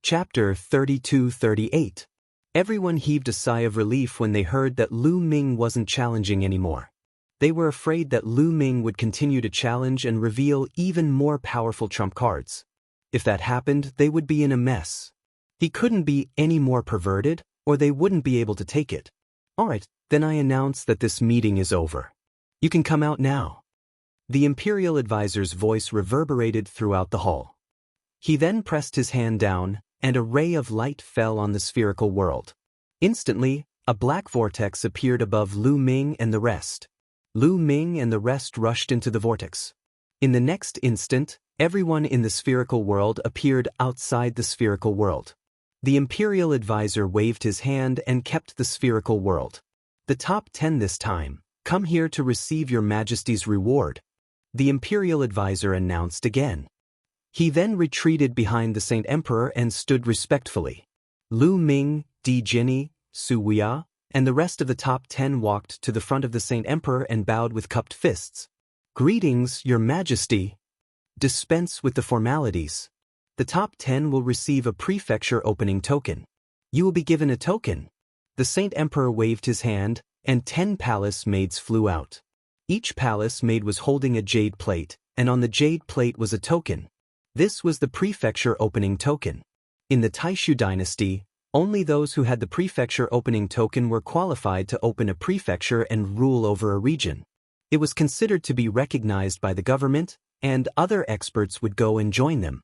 Chapter 32-38. Everyone heaved a sigh of relief when they heard that Lu Ming wasn't challenging anymore. They were afraid that Lu Ming would continue to challenge and reveal even more powerful trump cards. If that happened, they would be in a mess. He couldn't be any more perverted, or they wouldn't be able to take it. Alright, then I announce that this meeting is over. You can come out now. The Imperial Advisor's voice reverberated throughout the hall. He then pressed his hand down, and a ray of light fell on the spherical world. Instantly, a black vortex appeared above Lu Ming and the rest. Lu Ming and the rest rushed into the vortex. In the next instant, everyone in the spherical world appeared outside the spherical world. The Imperial Advisor waved his hand and kept the spherical world. The top 10 this time, come here to receive your Majesty's reward. The Imperial Advisor announced again. He then retreated behind the Saint Emperor and stood respectfully. Lu Ming, Di Jinni, Su Weia, and the rest of the top 10 walked to the front of the Saint Emperor and bowed with cupped fists. Greetings, Your Majesty. Dispense with the formalities. The top 10 will receive a prefecture opening token. You will be given a token. The Saint Emperor waved his hand, and 10 palace maids flew out. Each palace maid was holding a jade plate, and on the jade plate was a token. This was the prefecture opening token. In the Taishu dynasty, only those who had the prefecture opening token were qualified to open a prefecture and rule over a region. It was considered to be recognized by the government, and other experts would go and join them.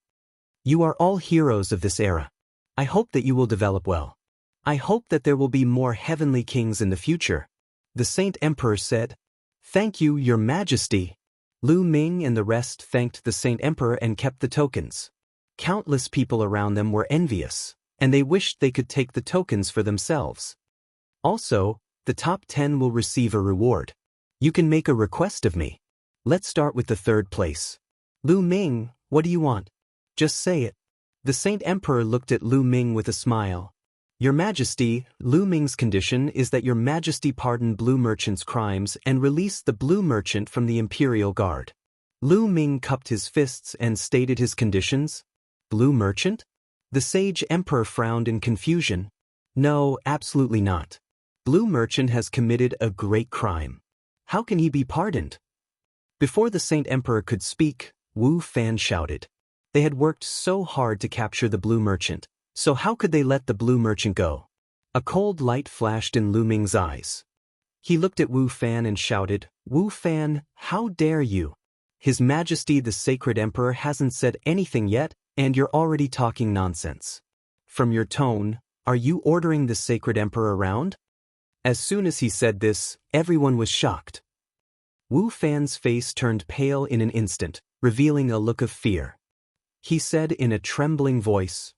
You are all heroes of this era. I hope that you will develop well. I hope that there will be more heavenly kings in the future. The Saint Emperor said, Thank you, Your Majesty. Lu Ming and the rest thanked the Saint Emperor and kept the tokens. Countless people around them were envious, and they wished they could take the tokens for themselves. Also, the top 10 will receive a reward. You can make a request of me. Let's start with the third place. Lu Ming, what do you want? Just say it. The Saint Emperor looked at Lu Ming with a smile. Your Majesty, Lu Ming's condition is that Your Majesty pardon Blue Merchant's crimes and release the Blue Merchant from the Imperial Guard. Lu Ming cupped his fists and stated his conditions. Blue Merchant? The Sage Emperor frowned in confusion. No, absolutely not. Blue Merchant has committed a great crime. How can he be pardoned? Before the Saint Emperor could speak, Wu Fan shouted. They had worked so hard to capture the Blue Merchant. So how could they let the Blue Merchant go? A cold light flashed in Lu Ming's eyes. He looked at Wu Fan and shouted, Wu Fan, how dare you? His Majesty the Sacred Emperor hasn't said anything yet, and you're already talking nonsense. From your tone, are you ordering the Sacred Emperor around? As soon as he said this, everyone was shocked. Wu Fan's face turned pale in an instant, revealing a look of fear. He said in a trembling voice,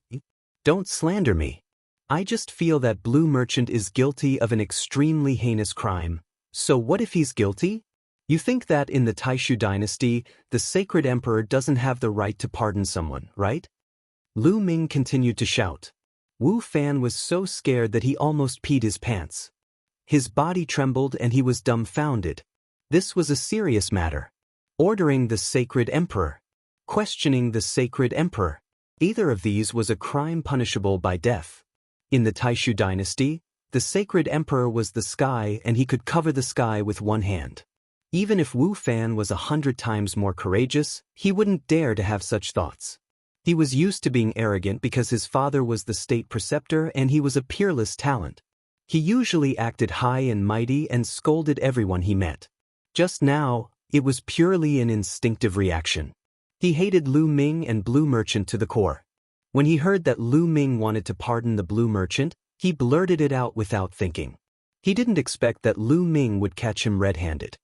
Don't slander me. I just feel that Blue Merchant is guilty of an extremely heinous crime. So what if he's guilty? You think that in the Taishu dynasty, the Sacred Emperor doesn't have the right to pardon someone, right? Lu Ming continued to shout. Wu Fan was so scared that he almost peed his pants. His body trembled and he was dumbfounded. This was a serious matter. Ordering the Sacred Emperor. Questioning the Sacred Emperor. Either of these was a crime punishable by death. In the Taishu dynasty, the Sacred Emperor was the sky and he could cover the sky with one hand. Even if Wu Fan was 100 times more courageous, he wouldn't dare to have such thoughts. He was used to being arrogant because his father was the state preceptor and he was a peerless talent. He usually acted high and mighty and scolded everyone he met. Just now, it was purely an instinctive reaction. He hated Lu Ming and Blue Merchant to the core. When he heard that Lu Ming wanted to pardon the Blue Merchant, he blurted it out without thinking. He didn't expect that Lu Ming would catch him red-handed.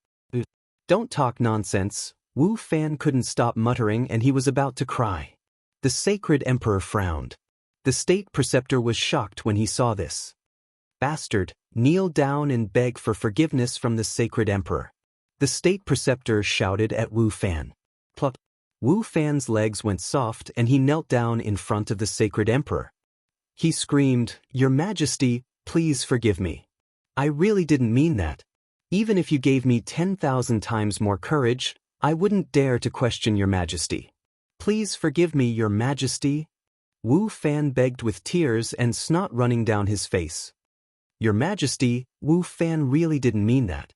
Don't talk nonsense. Wu Fan couldn't stop muttering and he was about to cry. The Sacred Emperor frowned. The state preceptor was shocked when he saw this. Bastard, kneel down and beg for forgiveness from the Sacred Emperor. The state preceptor shouted at Wu Fan. Plop. Wu Fan's legs went soft and he knelt down in front of the Sacred Emperor. He screamed, Your Majesty, please forgive me. I really didn't mean that. Even if you gave me 10,000 times more courage, I wouldn't dare to question Your Majesty. Please forgive me, Your Majesty. Wu Fan begged with tears and snot running down his face. Your Majesty, Wu Fan really didn't mean that.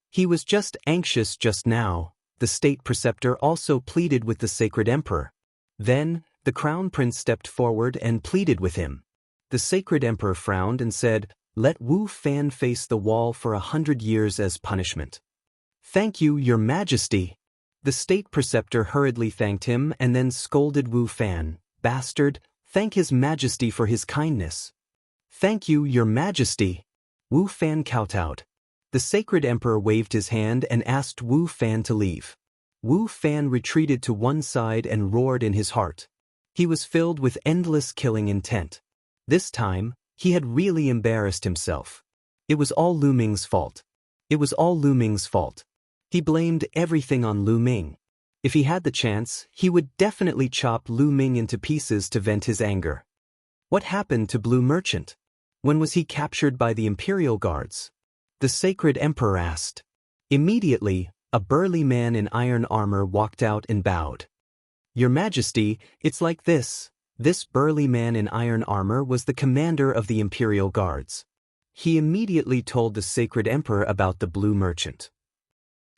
He was just anxious just now, the state preceptor also pleaded with the sacred emperor. Then, the crown prince stepped forward and pleaded with him. The sacred emperor frowned and said, "Let Wu Fan face the wall for 100 years as punishment." "Thank you, Your Majesty." The state preceptor hurriedly thanked him and then scolded Wu Fan. "Bastard, thank His Majesty for his kindness." "Thank you, Your Majesty." Wu Fan kowtowed. The sacred emperor waved his hand and asked Wu Fan to leave. Wu Fan retreated to one side and roared in his heart. He was filled with endless killing intent. This time, he had really embarrassed himself. It was all Lu Ming's fault. It was all Lu Ming's fault. He blamed everything on Lu Ming. If he had the chance, he would definitely chop Lu Ming into pieces to vent his anger. What happened to Blue Merchant? When was he captured by the Imperial Guards? The sacred emperor asked. Immediately, a burly man in iron armor walked out and bowed. "Your Majesty, it's like this." This burly man in iron armor was the commander of the Imperial Guards. He immediately told the sacred emperor about the Blue Merchant.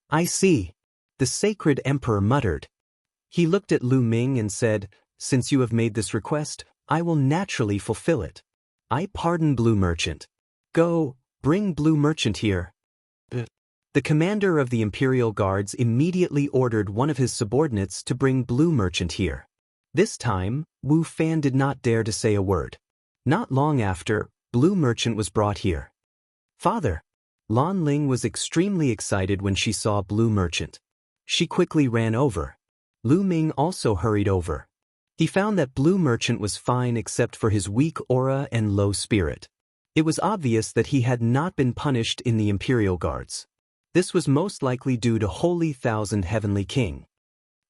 "I see." The sacred emperor muttered. He looked at Lu Ming and said, "Since you have made this request, I will naturally fulfill it. I pardon Blue Merchant. Go, bring Blue Merchant here." The commander of the Imperial Guards immediately ordered one of his subordinates to bring Blue Merchant here. This time, Wu Fan did not dare to say a word. Not long after, Blue Merchant was brought here. "Father." Lan Ling was extremely excited when she saw Blue Merchant. She quickly ran over. Lu Ming also hurried over. He found that Blue Merchant was fine except for his weak aura and low spirit. It was obvious that he had not been punished in the Imperial Guards. This was most likely due to Holy Thousand Heavenly King.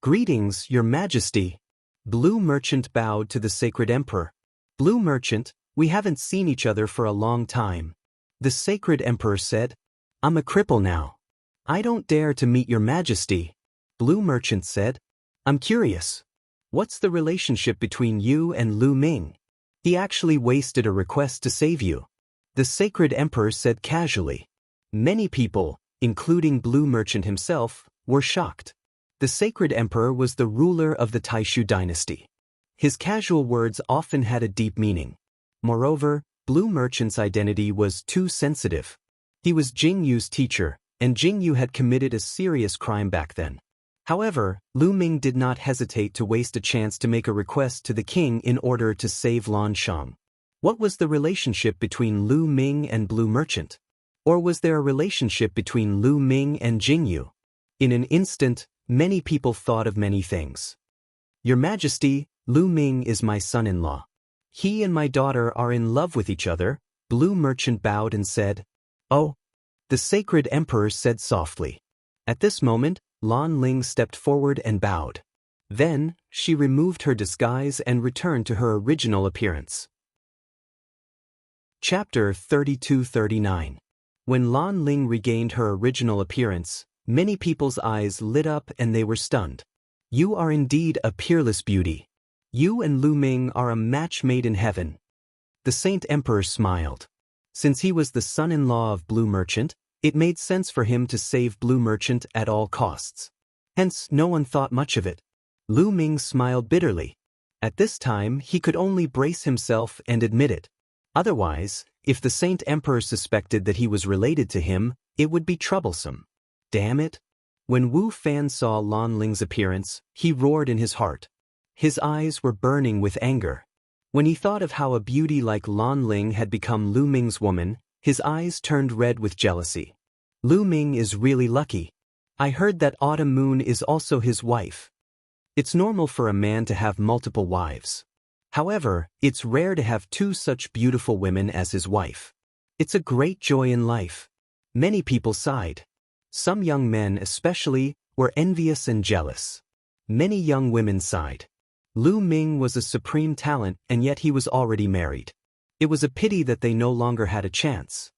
"Greetings, Your Majesty." Blue Merchant bowed to the sacred emperor. "Blue Merchant, we haven't seen each other for a long time." The sacred emperor said, "I'm a cripple now. I don't dare to meet Your Majesty." Blue Merchant said, "I'm curious. What's the relationship between you and Lu Ming? He actually wasted a request to save you." The sacred emperor said casually. Many people, including Blue Merchant himself, were shocked. The sacred emperor was the ruler of the Taishu dynasty. His casual words often had a deep meaning. Moreover, Blue Merchant's identity was too sensitive. He was Jing Yu's teacher, and Jing Yu had committed a serious crime back then. However, Lu Ming did not hesitate to waste a chance to make a request to the king in order to save Lan Shang. What was the relationship between Lu Ming and Blue Merchant? Or was there a relationship between Lu Ming and Jing Yu? In an instant, many people thought of many things. "Your Majesty, Lu Ming is my son-in-law. He and my daughter are in love with each other." Blue Merchant bowed and said, "Oh." The sacred emperor said softly. At this moment, Lan Ling stepped forward and bowed. Then, she removed her disguise and returned to her original appearance. Chapter 32-39. When Lan Ling regained her original appearance, many people's eyes lit up and they were stunned. "You are indeed a peerless beauty. You and Lu Ming are a match made in heaven." The Saint Emperor smiled. Since he was the son-in-law of Blue Merchant, it made sense for him to save Blue Merchant at all costs. Hence, no one thought much of it. Lu Ming smiled bitterly. At this time, he could only brace himself and admit it. Otherwise, if the Saint Emperor suspected that he was related to him, it would be troublesome. Damn it! When Wu Fan saw Lan Ling's appearance, he roared in his heart. His eyes were burning with anger. When he thought of how a beauty like Lan Ling had become Lu Ming's woman, his eyes turned red with jealousy. Lu Ming is really lucky. I heard that Autumn Moon is also his wife. It's normal for a man to have multiple wives. However, it's rare to have two such beautiful women as his wife. It's a great joy in life. Many people sighed. Some young men especially were envious and jealous. Many young women sighed. Lu Ming was a supreme talent and yet he was already married. It was a pity that they no longer had a chance.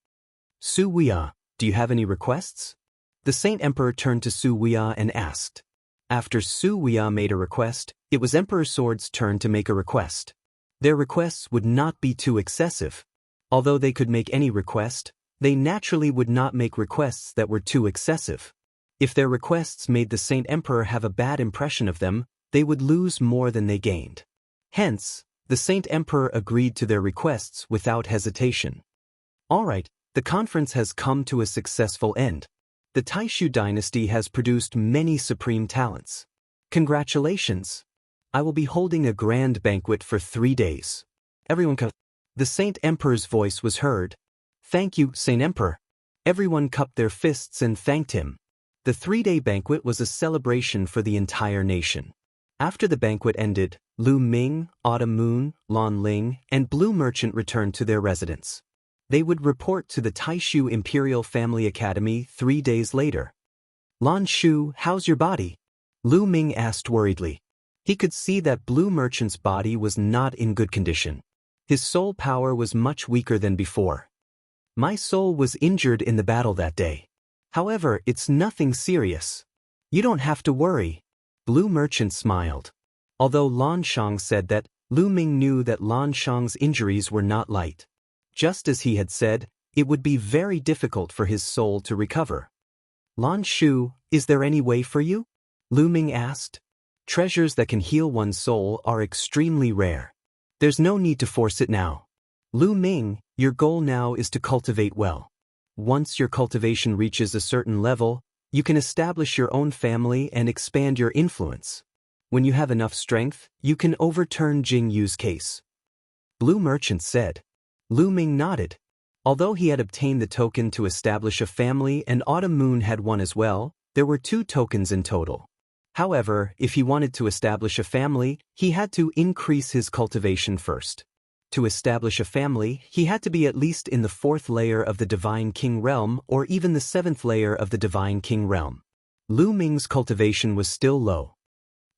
"Su Weia, do you have any requests?" The Saint Emperor turned to Su Weia and asked. After Su Weia made a request, it was Emperor Sword's turn to make a request. Their requests would not be too excessive. Although they could make any request, they naturally would not make requests that were too excessive. If their requests made the Saint Emperor have a bad impression of them, they would lose more than they gained. Hence, the Saint Emperor agreed to their requests without hesitation. All right, the conference has come to a successful end. The Taishu dynasty has produced many supreme talents. Congratulations! I will be holding a grand banquet for 3 days. Everyone The Saint Emperor's voice was heard. Thank you, Saint Emperor. Everyone cupped their fists and thanked him. The 3-day banquet was a celebration for the entire nation. After the banquet ended, Lu Ming, Autumn Moon, Lan Ling, and Blue Merchant returned to their residence. They would report to the Taishu Imperial Family Academy 3 days later. Lan Shu, how's your body? Lu Ming asked worriedly. He could see that Blue Merchant's body was not in good condition. His soul power was much weaker than before. My soul was injured in the battle that day. However, it's nothing serious. You don't have to worry. Blue Merchant smiled. Although Lan Shang said that, Lu Ming knew that Lan Shang's injuries were not light. Just as he had said, it would be very difficult for his soul to recover. Lan Shu, is there any way for you? Lu Ming asked. Treasures that can heal one's soul are extremely rare. There's no need to force it now. Lu Ming, your goal now is to cultivate well. Once your cultivation reaches a certain level, you can establish your own family and expand your influence. When you have enough strength, you can overturn Jing Yu's case. Blue Merchant said. Lu Ming nodded. Although he had obtained the token to establish a family and Autumn Moon had one as well, there were 2 tokens in total. However, if he wanted to establish a family, he had to increase his cultivation first. To establish a family, he had to be at least in the 4th layer of the Divine King Realm or even the 7th layer of the Divine King Realm. Lu Ming's cultivation was still low.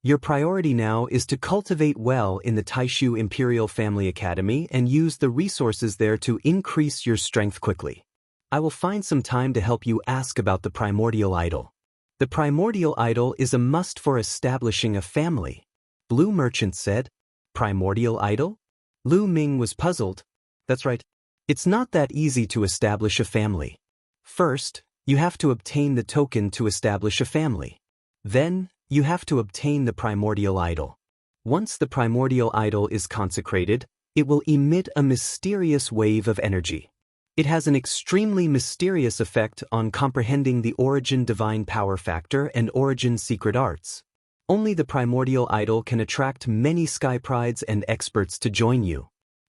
Your priority now is to cultivate well in the Taishu Imperial Family Academy and use the resources there to increase your strength quickly. I will find some time to help you ask about the primordial idol. The primordial idol is a must for establishing a family. Blue Merchant said. Primordial idol? Lu Ming was puzzled. That's right. It's not that easy to establish a family. First, you have to obtain the token to establish a family. Then, you have to obtain the primordial idol. Once the primordial idol is consecrated, it will emit a mysterious wave of energy. It has an extremely mysterious effect on comprehending the origin divine power factor and origin secret arts. Only the primordial idol can attract many sky prides and experts to join you.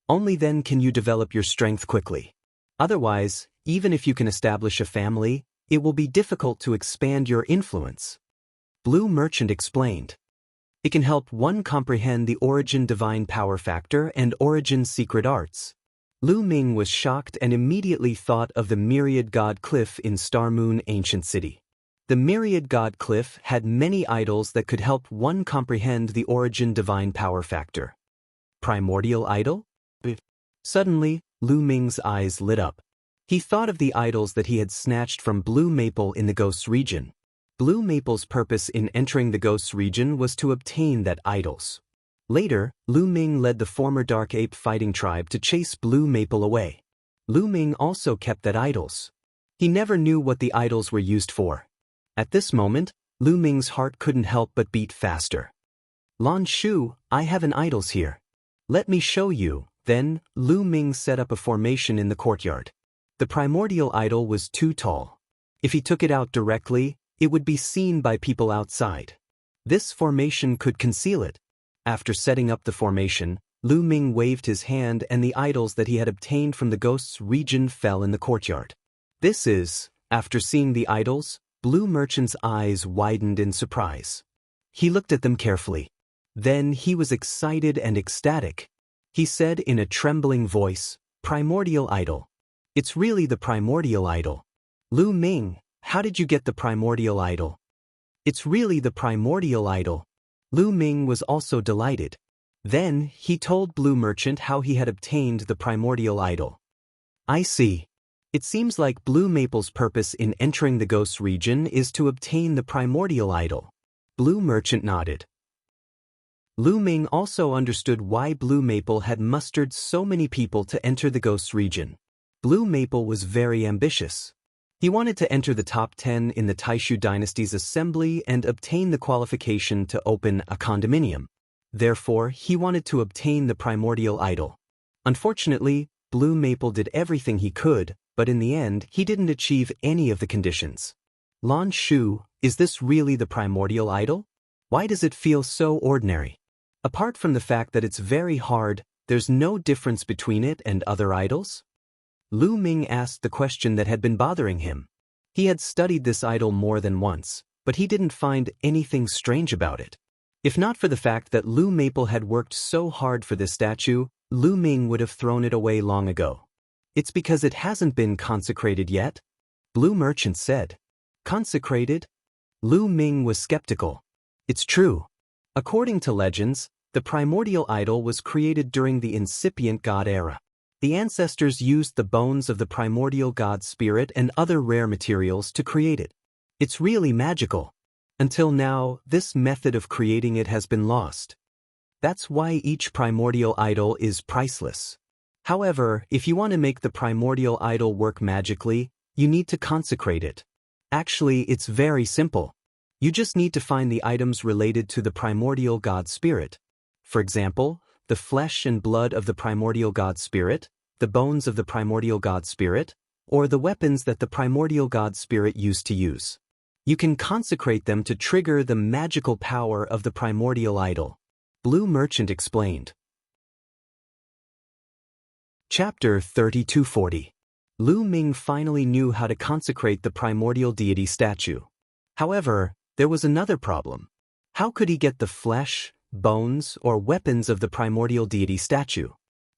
Only then can you develop your strength quickly. Otherwise, even if you can establish a family, it will be difficult to expand your influence. Blue Merchant explained. It can help one comprehend the origin divine power factor and origin secret arts. Lu Ming was shocked and immediately thought of the Myriad God Cliff in Star Moon Ancient City. The Myriad God Cliff had many idols that could help one comprehend the origin divine power factor. Primordial idol? Suddenly, Lu Ming's eyes lit up. He thought of the idols that he had snatched from Blue Maple in the Ghosts region. Blue Maple's purpose in entering the Ghosts region was to obtain that idols. Later, Lu Ming led the former Dark Ape fighting tribe to chase Blue Maple away. Lu Ming also kept that idols. He never knew what the idols were used for. At this moment, Lu Ming's heart couldn't help but beat faster. Lan Shu, I have an idols here. Let me show you. Then, Lu Ming set up a formation in the courtyard. The primordial idol was too tall. If he took it out directly, it would be seen by people outside. This formation could conceal it. After setting up the formation, Lu Ming waved his hand and the idols that he had obtained from the Ghosts region fell in the courtyard. After seeing the idols, Blue Merchant's eyes widened in surprise. He looked at them carefully. Then he was excited and ecstatic. He said in a trembling voice, Primordial idol. It's really the primordial idol. Lu Ming, how did you get the primordial idol? It's really the primordial idol. Lu Ming was also delighted. Then he told Blue Merchant how he had obtained the primordial idol. I see. It seems like Blue Maple's purpose in entering the Ghosts region is to obtain the primordial idol. Blue Merchant nodded. Lu Ming also understood why Blue Maple had mustered so many people to enter the Ghost's region. Blue Maple was very ambitious. He wanted to enter the top 10 in the Taishu dynasty's assembly and obtain the qualification to open a condominium. Therefore, he wanted to obtain the primordial idol. Unfortunately, Blue Maple did everything he could, but in the end, he didn't achieve any of the conditions. Lan Shu, is this really the primordial idol? Why does it feel so ordinary? Apart from the fact that it's very hard, there's no difference between it and other idols? Lu Ming asked the question that had been bothering him. He had studied this idol more than once, but he didn't find anything strange about it. If not for the fact that Lu Maple had worked so hard for this statue, Lu Ming would have thrown it away long ago. It's because it hasn't been consecrated yet? Blue Merchant said. Consecrated? Lu Ming was skeptical. It's true. According to legends, the primordial idol was created during the incipient god era. The ancestors used the bones of the primordial god spirit and other rare materials to create it. It's really magical. Until now, this method of creating it has been lost. That's why each primordial idol is priceless. However, if you want to make the primordial idol work magically, you need to consecrate it. Actually, it's very simple. You just need to find the items related to the primordial god spirit. For example, the flesh and blood of the primordial god spirit, the bones of the primordial god spirit, or the weapons that the primordial god spirit used to use. You can consecrate them to trigger the magical power of the primordial idol. Blue Merchant explained. Chapter 3240. Lu Ming finally knew how to consecrate the primordial deity statue. However, there was another problem. How could he get the flesh, bones, or weapons of the primordial deity statue?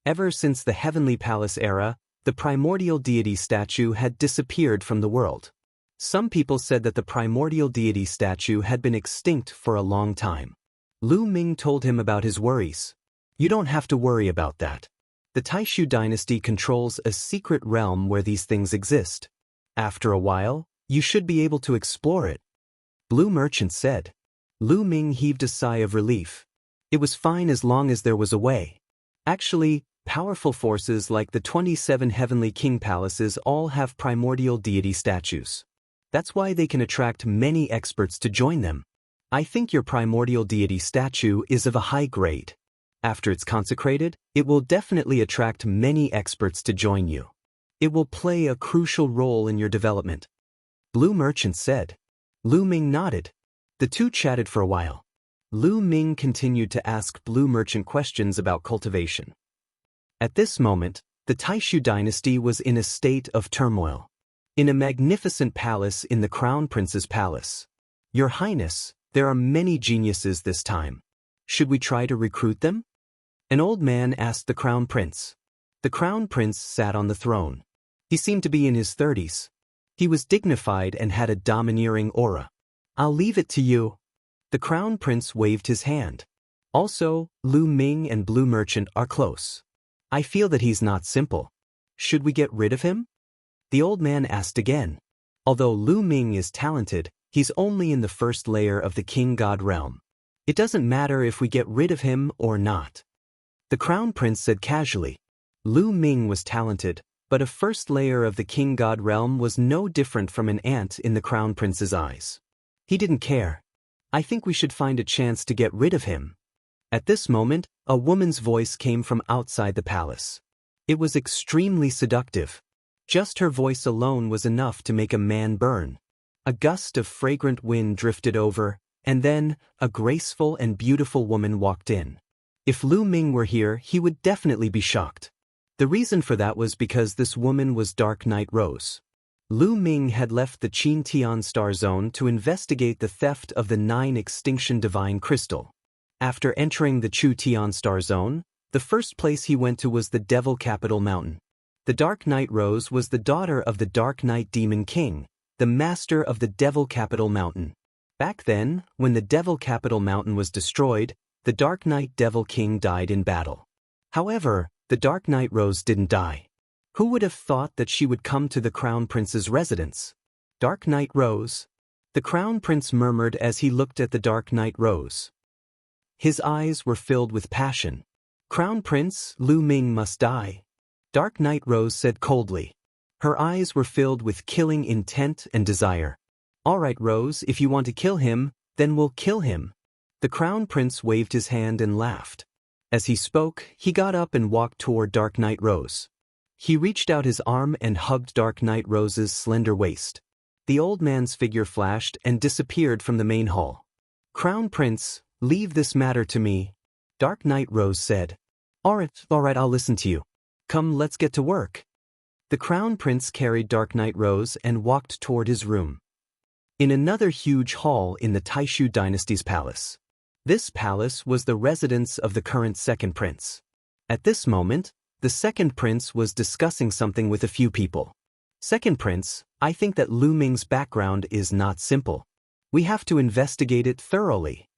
Ever since the Heavenly Palace era, the primordial deity statue had disappeared from the world. Some people said that the primordial deity statue had been extinct for a long time. Lu Ming told him about his worries. You don't have to worry about that. The Taishu dynasty controls a secret realm where these things exist. After a while, you should be able to explore it. Blue Merchant said. Lu Ming heaved a sigh of relief. It was fine as long as there was a way. Actually, powerful forces like the 27 Heavenly King Palaces all have primordial deity statues. That's why they can attract many experts to join them. I think your primordial deity statue is of a high grade. After it's consecrated, it will definitely attract many experts to join you. It will play a crucial role in your development. Blue Merchant said. Lu Ming nodded. The two chatted for a while. Lu Ming continued to ask Blue Merchant questions about cultivation. At this moment, the Taishu dynasty was in a state of turmoil. In a magnificent palace in the Crown Prince's palace. Your Highness, there are many geniuses this time. Should we try to recruit them? An old man asked the Crown Prince. The Crown Prince sat on the throne. He seemed to be in his 30s. He was dignified and had a domineering aura. I'll leave it to you. The Crown Prince waved his hand. Also, Lu Ming and Blue Merchant are close. I feel that he's not simple. Should we get rid of him? The old man asked again. Although Lu Ming is talented, he's only in the first layer of the King God realm. It doesn't matter if we get rid of him or not. The Crown Prince said casually. Lu Ming was talented, but a first layer of the King God realm was no different from an ant in the Crown Prince's eyes. He didn't care. I think we should find a chance to get rid of him. At this moment, a woman's voice came from outside the palace. It was extremely seductive. Just her voice alone was enough to make a man burn. A gust of fragrant wind drifted over, and then, a graceful and beautiful woman walked in. If Lu Ming were here, he would definitely be shocked. The reason for that was because this woman was Dark Knight Rose. Lu Ming had left the Qin Tian Star Zone to investigate the theft of the 9 Extinction Divine Crystal. After entering the Chu Tian Star Zone, the first place he went to was the Devil Capital Mountain. The Dark Knight Rose was the daughter of the Dark Knight Demon King, the master of the Devil Capital Mountain. Back then, when the Devil Capital Mountain was destroyed, the Dark Knight Devil King died in battle. However, the Dark Knight Rose didn't die. Who would have thought that she would come to the Crown Prince's residence? Dark Knight Rose? The Crown Prince murmured as he looked at the Dark Knight Rose. His eyes were filled with passion. "Crown Prince, Lu Ming must die," Dark Knight Rose said coldly. Her eyes were filled with killing intent and desire. "All right, Rose, if you want to kill him, then we'll kill him." The Crown Prince waved his hand and laughed. As he spoke, he got up and walked toward Dark Knight Rose. He reached out his arm and hugged Dark Knight Rose's slender waist. The old man's figure flashed and disappeared from the main hall. "Crown Prince, leave this matter to me," Dark Knight Rose said. All right, I'll listen to you. Come, let's get to work." The Crown Prince carried Dark Knight Rose and walked toward his room. In another huge hall in the Taishu dynasty's palace. This palace was the residence of the current second prince. At this moment, the second prince was discussing something with a few people. "Second prince, I think that Lu Ming's background is not simple. We have to investigate it thoroughly."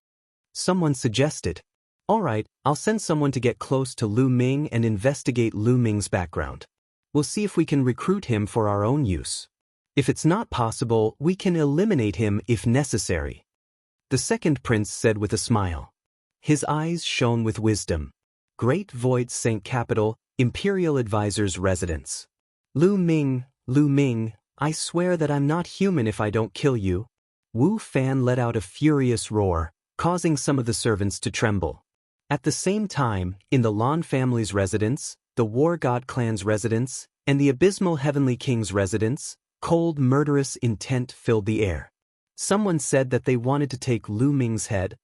Someone suggested. "All right, I'll send someone to get close to Lu Ming and investigate Lu Ming's background. We'll see if we can recruit him for our own use. If it's not possible, we can eliminate him if necessary," the second prince said with a smile. His eyes shone with wisdom. Great Void Saint Capital, Imperial Advisor's residence. Lu Ming, I swear that I'm not human if I don't kill you." Wu Fan let out a furious roar, causing some of the servants to tremble. At the same time, in the Lan family's residence, the War God clan's residence, and the Abysmal Heavenly King's residence, cold, murderous intent filled the air. Someone said that they wanted to take Lu Ming's head.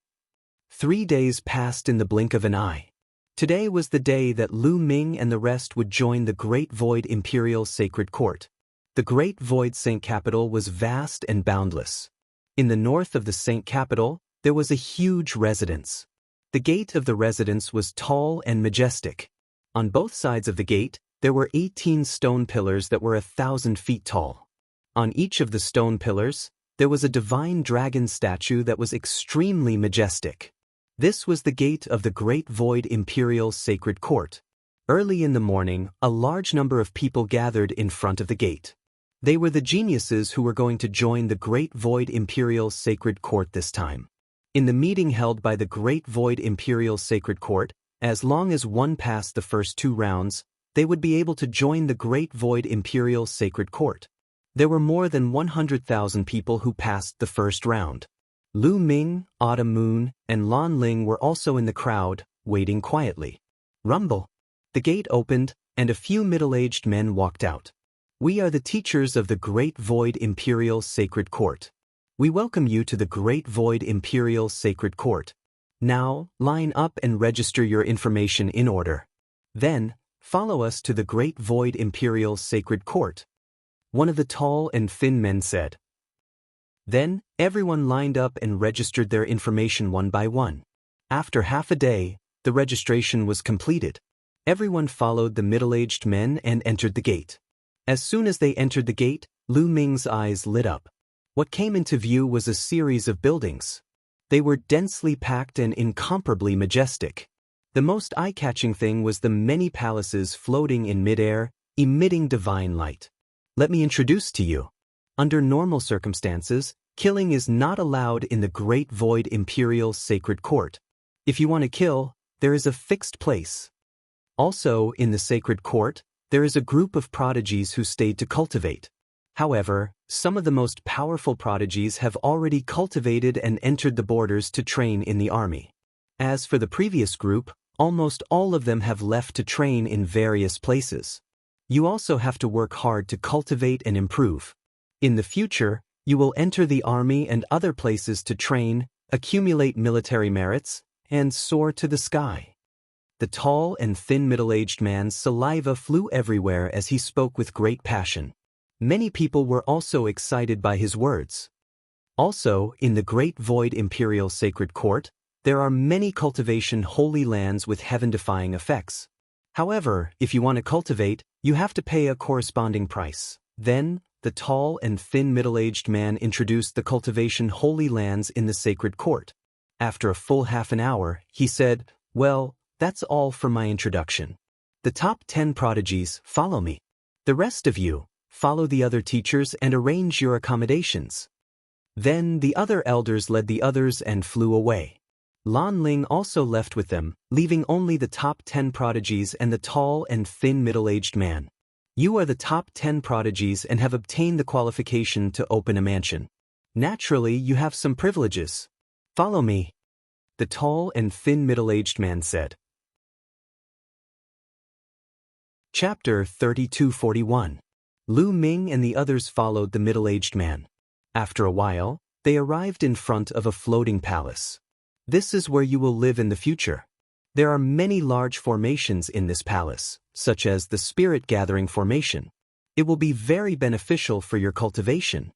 3 days passed in the blink of an eye. Today was the day that Lu Ming and the rest would join the Great Void Imperial Sacred Court. The Great Void Saint Capital was vast and boundless. In the north of the Saint Capital, there was a huge residence. The gate of the residence was tall and majestic. On both sides of the gate, there were 18 stone pillars that were 1,000 feet tall. On each of the stone pillars, there was a divine dragon statue that was extremely majestic. This was the gate of the Great Void Imperial Sacred Court. Early in the morning, a large number of people gathered in front of the gate. They were the geniuses who were going to join the Great Void Imperial Sacred Court this time. In the meeting held by the Great Void Imperial Sacred Court, as long as one passed the first 2 rounds, they would be able to join the Great Void Imperial Sacred Court. There were more than 100,000 people who passed the first round. Lu Ming, Autumn Moon, and Lan Ling were also in the crowd, waiting quietly. Rumble. The gate opened, and a few middle-aged men walked out. "We are the teachers of the Great Void Imperial Sacred Court. We welcome you to the Great Void Imperial Sacred Court. Now, line up and register your information in order. Then, follow us to the Great Void Imperial Sacred Court," one of the tall and thin men said. Then, everyone lined up and registered their information one by one. After half a day, the registration was completed. Everyone followed the middle-aged men and entered the gate. As soon as they entered the gate, Lu Ming's eyes lit up. What came into view was a series of buildings. They were densely packed and incomparably majestic. The most eye-catching thing was the many palaces floating in midair, emitting divine light. Let me introduce to you. Under normal circumstances, killing is not allowed in the Great Void Imperial Sacred Court. If you want to kill, there is a fixed place. Also, in the Sacred Court, there is a group of prodigies who stayed to cultivate. However, some of the most powerful prodigies have already cultivated and entered the borders to train in the army. As for the previous group, almost all of them have left to train in various places. You also have to work hard to cultivate and improve. In the future, you will enter the army and other places to train, accumulate military merits, and soar to the sky. The tall and thin middle-aged man's saliva flew everywhere as he spoke with great passion. Many people were also excited by his words. Also, in the Great Void Imperial Sacred Court, there are many cultivation holy lands with heaven-defying effects. However, if you want to cultivate, you have to pay a corresponding price. Then, the tall and thin middle-aged man introduced the cultivation holy lands in the Sacred Court. After a full half an hour, he said, "Well, that's all for my introduction. The top 10 prodigies, follow me. The rest of you, follow the other teachers and arrange your accommodations." Then the other elders led the others and flew away. Lan Ling also left with them, leaving only the top 10 prodigies and the tall and thin middle-aged man. You are the top 10 prodigies and have obtained the qualification to open a mansion. Naturally, you have some privileges. Follow me. The tall and thin middle-aged man said. Chapter 3241. Lu Ming and the others followed the middle-aged man. After a while, they arrived in front of a floating palace. This is where you will live in the future. There are many large formations in this palace, such as the Spirit Gathering Formation. It will be very beneficial for your cultivation.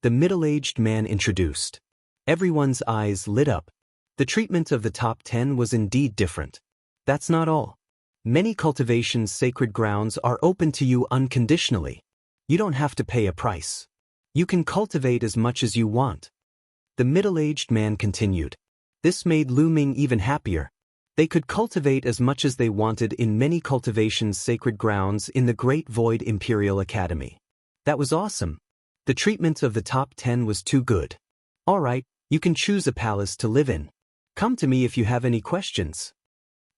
The middle-aged man introduced. Everyone's eyes lit up. The treatment of the top 10 was indeed different. That's not all. Many cultivation's sacred grounds are open to you unconditionally. You don't have to pay a price. You can cultivate as much as you want. The middle-aged man continued. This made Lu Ming even happier. They could cultivate as much as they wanted in many cultivation's sacred grounds in the Great Void Imperial Academy. That was awesome. The treatment of the top 10 was too good. All right, you can choose a palace to live in. Come to me if you have any questions.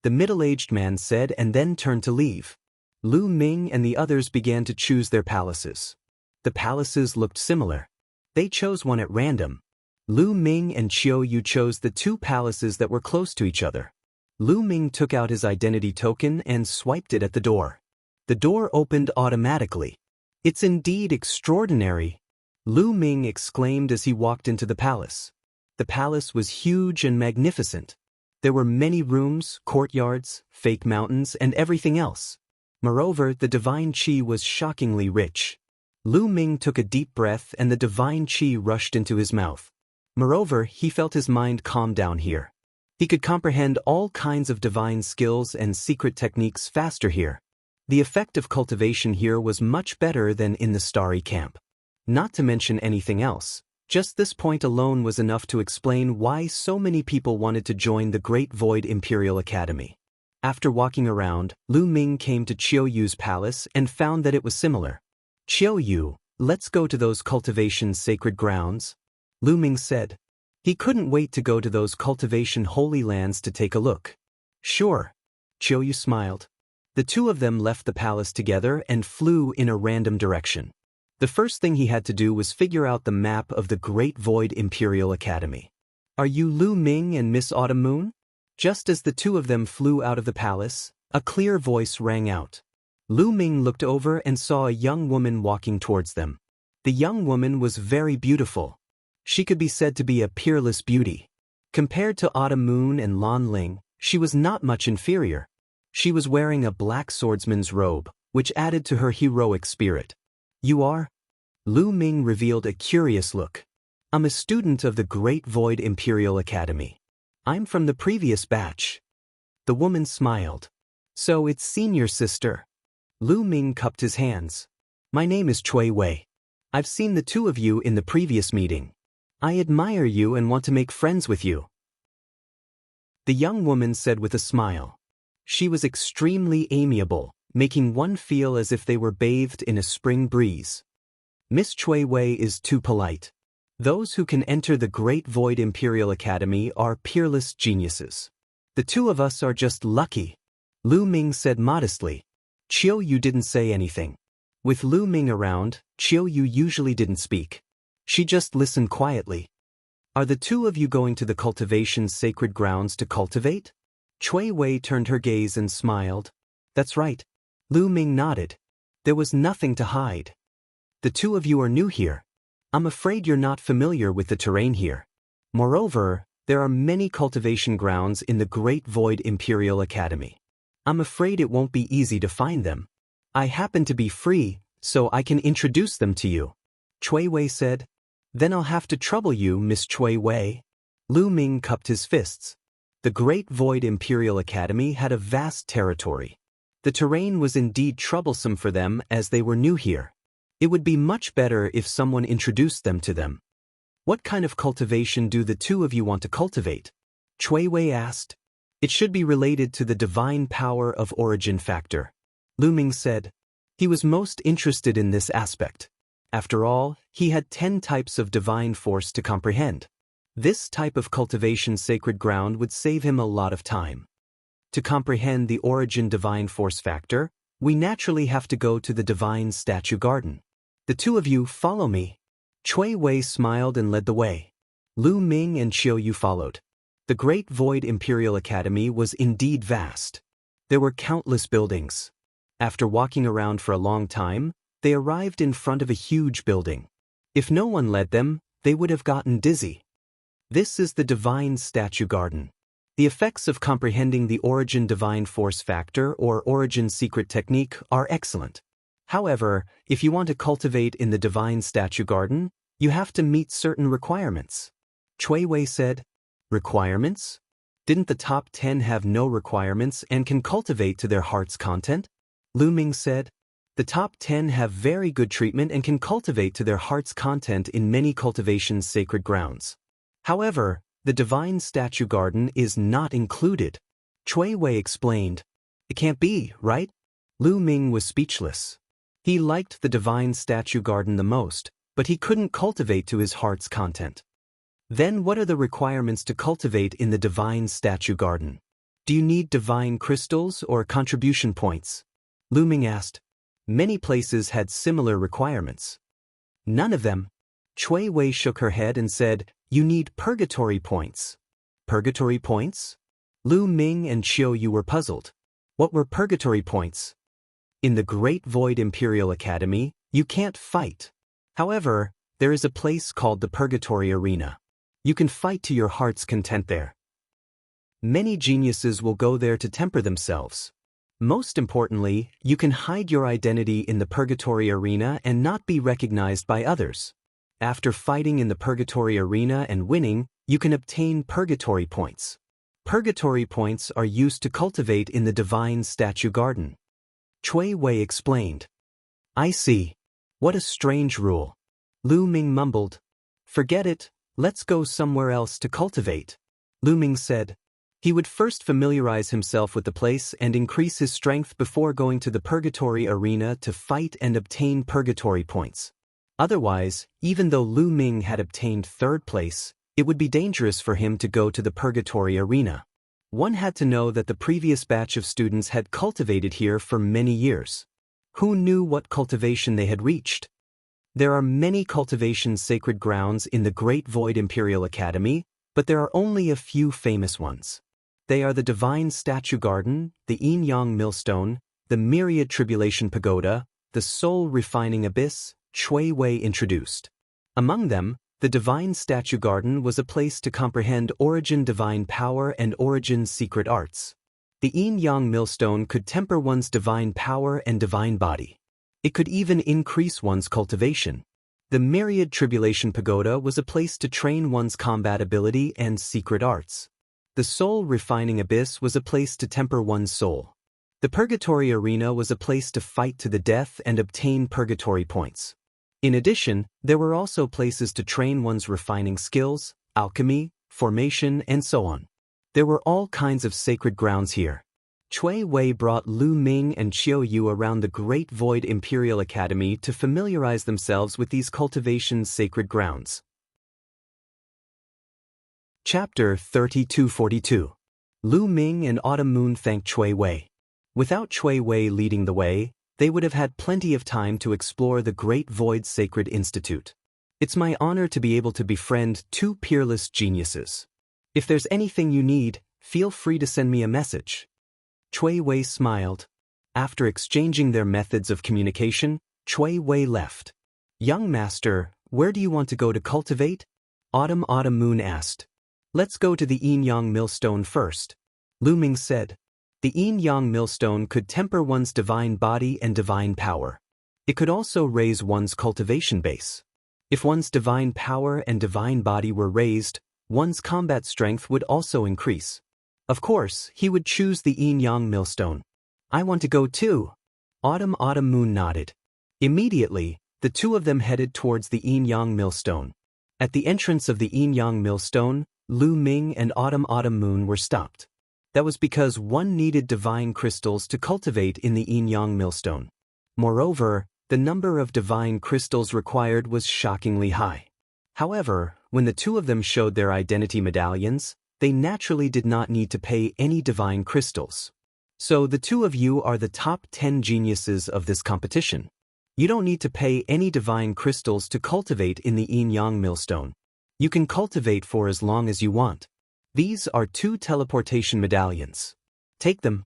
The middle-aged man said and then turned to leave. Lu Ming and the others began to choose their palaces. The palaces looked similar. They chose one at random. Lu Ming and Qiu Yu chose the two palaces that were close to each other. Lu Ming took out his identity token and swiped it at the door. The door opened automatically. It's indeed extraordinary, Lu Ming exclaimed as he walked into the palace. The palace was huge and magnificent. There were many rooms, courtyards, fake mountains, and everything else. Moreover, the divine qi was shockingly rich. Lu Ming took a deep breath and the divine qi rushed into his mouth. Moreover, he felt his mind calm down here. He could comprehend all kinds of divine skills and secret techniques faster here. The effect of cultivation here was much better than in the starry camp. Not to mention anything else, just this point alone was enough to explain why so many people wanted to join the Great Void Imperial Academy. After walking around, Lu Ming came to Qiu Yu's palace and found that it was similar. Qiu Yu, let's go to those cultivation's sacred grounds, Lu Ming said. He couldn't wait to go to those cultivation holy lands to take a look. Sure. Qiu Yu smiled. The two of them left the palace together and flew in a random direction. The first thing he had to do was figure out the map of the Great Void Imperial Academy. Are you Lu Ming and Miss Autumn Moon? Just as the two of them flew out of the palace, a clear voice rang out. Lu Ming looked over and saw a young woman walking towards them. The young woman was very beautiful. She could be said to be a peerless beauty. Compared to Autumn Moon and Lan Ling, she was not much inferior. She was wearing a black swordsman's robe, which added to her heroic spirit. You are? Lu Ming revealed a curious look. I'm a student of the Great Void Imperial Academy. I'm from the previous batch. The woman smiled. So it's senior sister. Lu Ming cupped his hands. My name is Cui Wei. I've seen the two of you in the previous meeting. I admire you and want to make friends with you. The young woman said with a smile. She was extremely amiable, making one feel as if they were bathed in a spring breeze. Miss Cui Wei is too polite. Those who can enter the Great Void Imperial Academy are peerless geniuses. The two of us are just lucky, Lu Ming said modestly. Qiu Yu didn't say anything. With Lu Ming around, Qiu Yu usually didn't speak. She just listened quietly. Are the two of you going to the cultivation's sacred grounds to cultivate? Cui Wei turned her gaze and smiled. That's right. Lu Ming nodded. There was nothing to hide. The two of you are new here. I'm afraid you're not familiar with the terrain here. Moreover, there are many cultivation grounds in the Great Void Imperial Academy. I'm afraid it won't be easy to find them. I happen to be free, so I can introduce them to you, Cui Wei said. Then I'll have to trouble you, Miss Cui Wei. Lu Ming cupped his fists. The Great Void Imperial Academy had a vast territory. The terrain was indeed troublesome for them as they were new here. It would be much better if someone introduced them to them. What kind of cultivation do the two of you want to cultivate? Cui Wei asked. It should be related to the divine power of origin factor, Lu Ming said. He was most interested in this aspect. After all, he had 10 types of divine force to comprehend. This type of cultivation sacred ground would save him a lot of time. To comprehend the origin divine force factor, we naturally have to go to the divine statue garden. The two of you follow me. Chui Wei smiled and led the way. Lu Ming and Qiu Yu followed. The Great Void Imperial Academy was indeed vast. There were countless buildings. After walking around for a long time, they arrived in front of a huge building. If no one led them, they would have gotten dizzy. This is the Divine Statue Garden. The effects of comprehending the Origin Divine Force Factor or Origin Secret Technique are excellent. However, if you want to cultivate in the Divine Statue Garden, you have to meet certain requirements. Chui Wei said, "Requirements? Didn't the top 10 have no requirements and can cultivate to their heart's content?" Lu Ming said, "The top 10 have very good treatment and can cultivate to their heart's content in many cultivation's sacred grounds. However, the Divine Statue Garden is not included." Chui Wei explained. "It can't be, right?" Lu Ming was speechless. He liked the Divine Statue Garden the most, but he couldn't cultivate to his heart's content. Then what are the requirements to cultivate in the Divine Statue Garden? Do you need divine crystals or contribution points? Lu Ming asked. Many places had similar requirements. None of them. Chui Wei shook her head and said, "You need purgatory points." Purgatory points? Lu Ming and Qiu Yu were puzzled. What were purgatory points? In the Great Void Imperial Academy, you can't fight. However, there is a place called the Purgatory Arena. You can fight to your heart's content there. Many geniuses will go there to temper themselves. Most importantly, you can hide your identity in the Purgatory Arena and not be recognized by others. After fighting in the Purgatory Arena and winning, you can obtain Purgatory points. Purgatory points are used to cultivate in the Divine Statue Garden. Chui Wei explained. I see. What a strange rule. Lu Ming mumbled. Forget it, let's go somewhere else to cultivate. Lu Ming said. He would first familiarize himself with the place and increase his strength before going to the Purgatory Arena to fight and obtain Purgatory points. Otherwise, even though Lu Ming had obtained third place, it would be dangerous for him to go to the Purgatory Arena. One had to know that the previous batch of students had cultivated here for many years. Who knew what cultivation they had reached? There are many cultivation sacred grounds in the Great Void Imperial Academy, but there are only a few famous ones. They are the Divine Statue Garden, the Yin Yang Millstone, the Myriad Tribulation Pagoda, the Soul Refining Abyss, Chui Wei introduced. Among them, the Divine Statue Garden was a place to comprehend Origin Divine Power and Origin Secret Arts. The Yin Yang Millstone could temper one's divine power and divine body. It could even increase one's cultivation. The Myriad Tribulation Pagoda was a place to train one's combat ability and secret arts. The Soul Refining Abyss was a place to temper one's soul. The Purgatory Arena was a place to fight to the death and obtain purgatory points. In addition, there were also places to train one's refining skills, alchemy, formation, and so on. There were all kinds of sacred grounds here. Chui Wei brought Lu Ming and Qiu Yu around the Great Void Imperial Academy to familiarize themselves with these cultivation's sacred grounds. Chapter 3242. Lu Ming and Autumn Moon thanked Chui Wei. Without Chui Wei leading the way, they would have had plenty of time to explore the Great Void Sacred Institute. It's my honor to be able to befriend two peerless geniuses. If there's anything you need, feel free to send me a message. Chui Wei smiled. After exchanging their methods of communication, Chui Wei left. Young master, where do you want to go to cultivate? Autumn Moon asked. Let's go to the Yin Yang Millstone first. Lu Ming said. The Yin Yang Millstone could temper one's divine body and divine power. It could also raise one's cultivation base. If one's divine power and divine body were raised, one's combat strength would also increase. Of course, he would choose the Yin Yang Millstone. I want to go too. Autumn Moon nodded. Immediately, the two of them headed towards the Yin Yang Millstone. At the entrance of the Yin Yang Millstone, Lu Ming and Autumn Moon were stopped. That was because one needed divine crystals to cultivate in the Yin Yang Millstone. Moreover, the number of divine crystals required was shockingly high. However, when the two of them showed their identity medallions, they naturally did not need to pay any divine crystals. So the two of you are the top 10 geniuses of this competition. You don't need to pay any divine crystals to cultivate in the yin-yang millstone. You can cultivate for as long as you want. These are 2 teleportation medallions. Take them.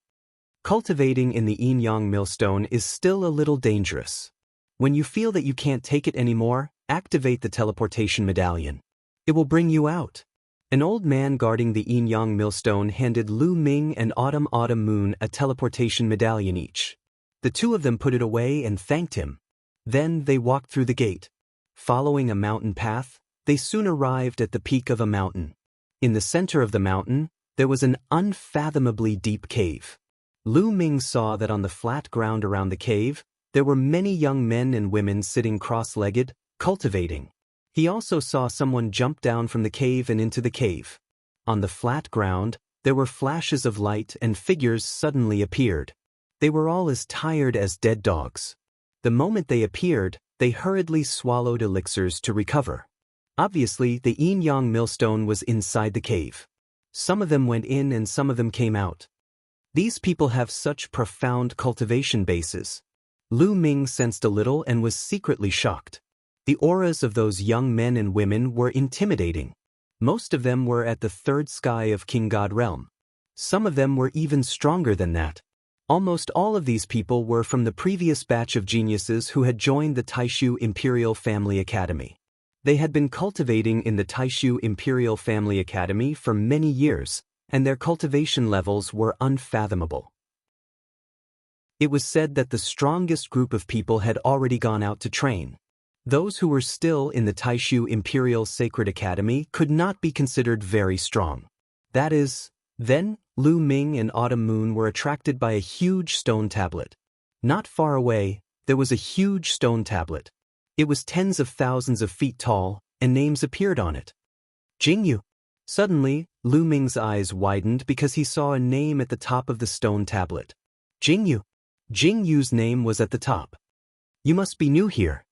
Cultivating in the yin-yang millstone is still a little dangerous. When you feel that you can't take it anymore, activate the teleportation medallion. It will bring you out. An old man guarding the yin-yang millstone handed Lu Ming and Autumn Moon a teleportation medallion each. The two of them put it away and thanked him. Then they walked through the gate. Following a mountain path, they soon arrived at the peak of a mountain. In the center of the mountain, there was an unfathomably deep cave. Lu Ming saw that on the flat ground around the cave, there were many young men and women sitting cross-legged, cultivating. He also saw someone jump down from the cave and into the cave. On the flat ground, there were flashes of light and figures suddenly appeared. They were all as tired as dead dogs. The moment they appeared, they hurriedly swallowed elixirs to recover. Obviously, the yin-yang millstone was inside the cave. Some of them went in and some of them came out. These people have such profound cultivation bases. Lu Ming sensed a little and was secretly shocked. The auras of those young men and women were intimidating. Most of them were at the 3rd sky of King God realm. Some of them were even stronger than that. Almost all of these people were from the previous batch of geniuses who had joined the Taishu Imperial Family Academy. They had been cultivating in the Taishu Imperial Family Academy for many years, and their cultivation levels were unfathomable. It was said that the strongest group of people had already gone out to train. Those who were still in the Taishu Imperial Sacred Academy could not be considered very strong. That is, then, Lu Ming and Autumn Moon were attracted by a huge stone tablet. Not far away, there was a huge stone tablet. It was tens of thousands of feet tall, and names appeared on it. Jingyu. Suddenly, Lu Ming's eyes widened because he saw a name at the top of the stone tablet. Jingyu. Jingyu's name was at the top. You must be new here.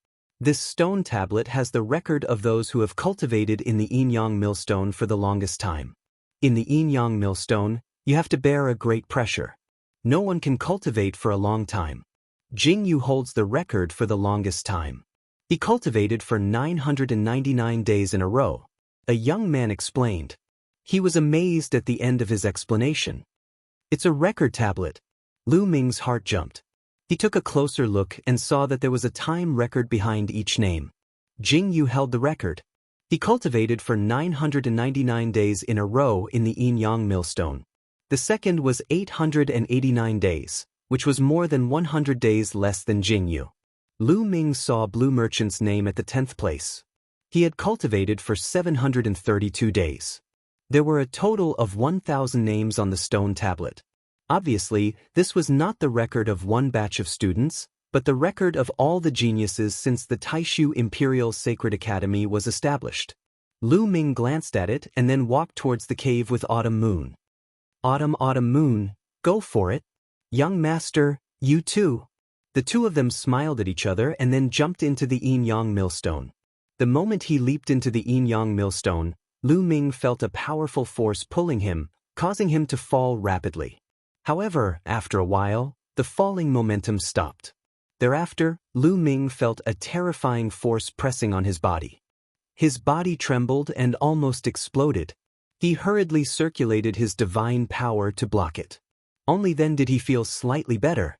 This stone tablet has the record of those who have cultivated in the yin-yang millstone for the longest time. In the yin-yang millstone, you have to bear a great pressure. No one can cultivate for a long time. Jingyu holds the record for the longest time. He cultivated for 999 days in a row. A young man explained. He was amazed at the end of his explanation. It's a record tablet. Lu Ming's heart jumped. He took a closer look and saw that there was a time record behind each name. Jingyu held the record. He cultivated for 999 days in a row in the yin-yang millstone. The second was 889 days, which was more than 100 days less than Jingyu. Lu Ming saw Blue Merchant's name at the 10th place. He had cultivated for 732 days. There were a total of 1,000 names on the stone tablet. Obviously, this was not the record of one batch of students, but the record of all the geniuses since the Taishu Imperial Sacred Academy was established. Lu Ming glanced at it and then walked towards the cave with Autumn Moon. Autumn Moon, go for it. Young master, you too. The two of them smiled at each other and then jumped into the yin-yang millstone. The moment he leaped into the yin-yang millstone, Lu Ming felt a powerful force pulling him, causing him to fall rapidly. However, after a while, the falling momentum stopped. Thereafter, Lu Ming felt a terrifying force pressing on his body. His body trembled and almost exploded. He hurriedly circulated his divine power to block it. Only then did he feel slightly better.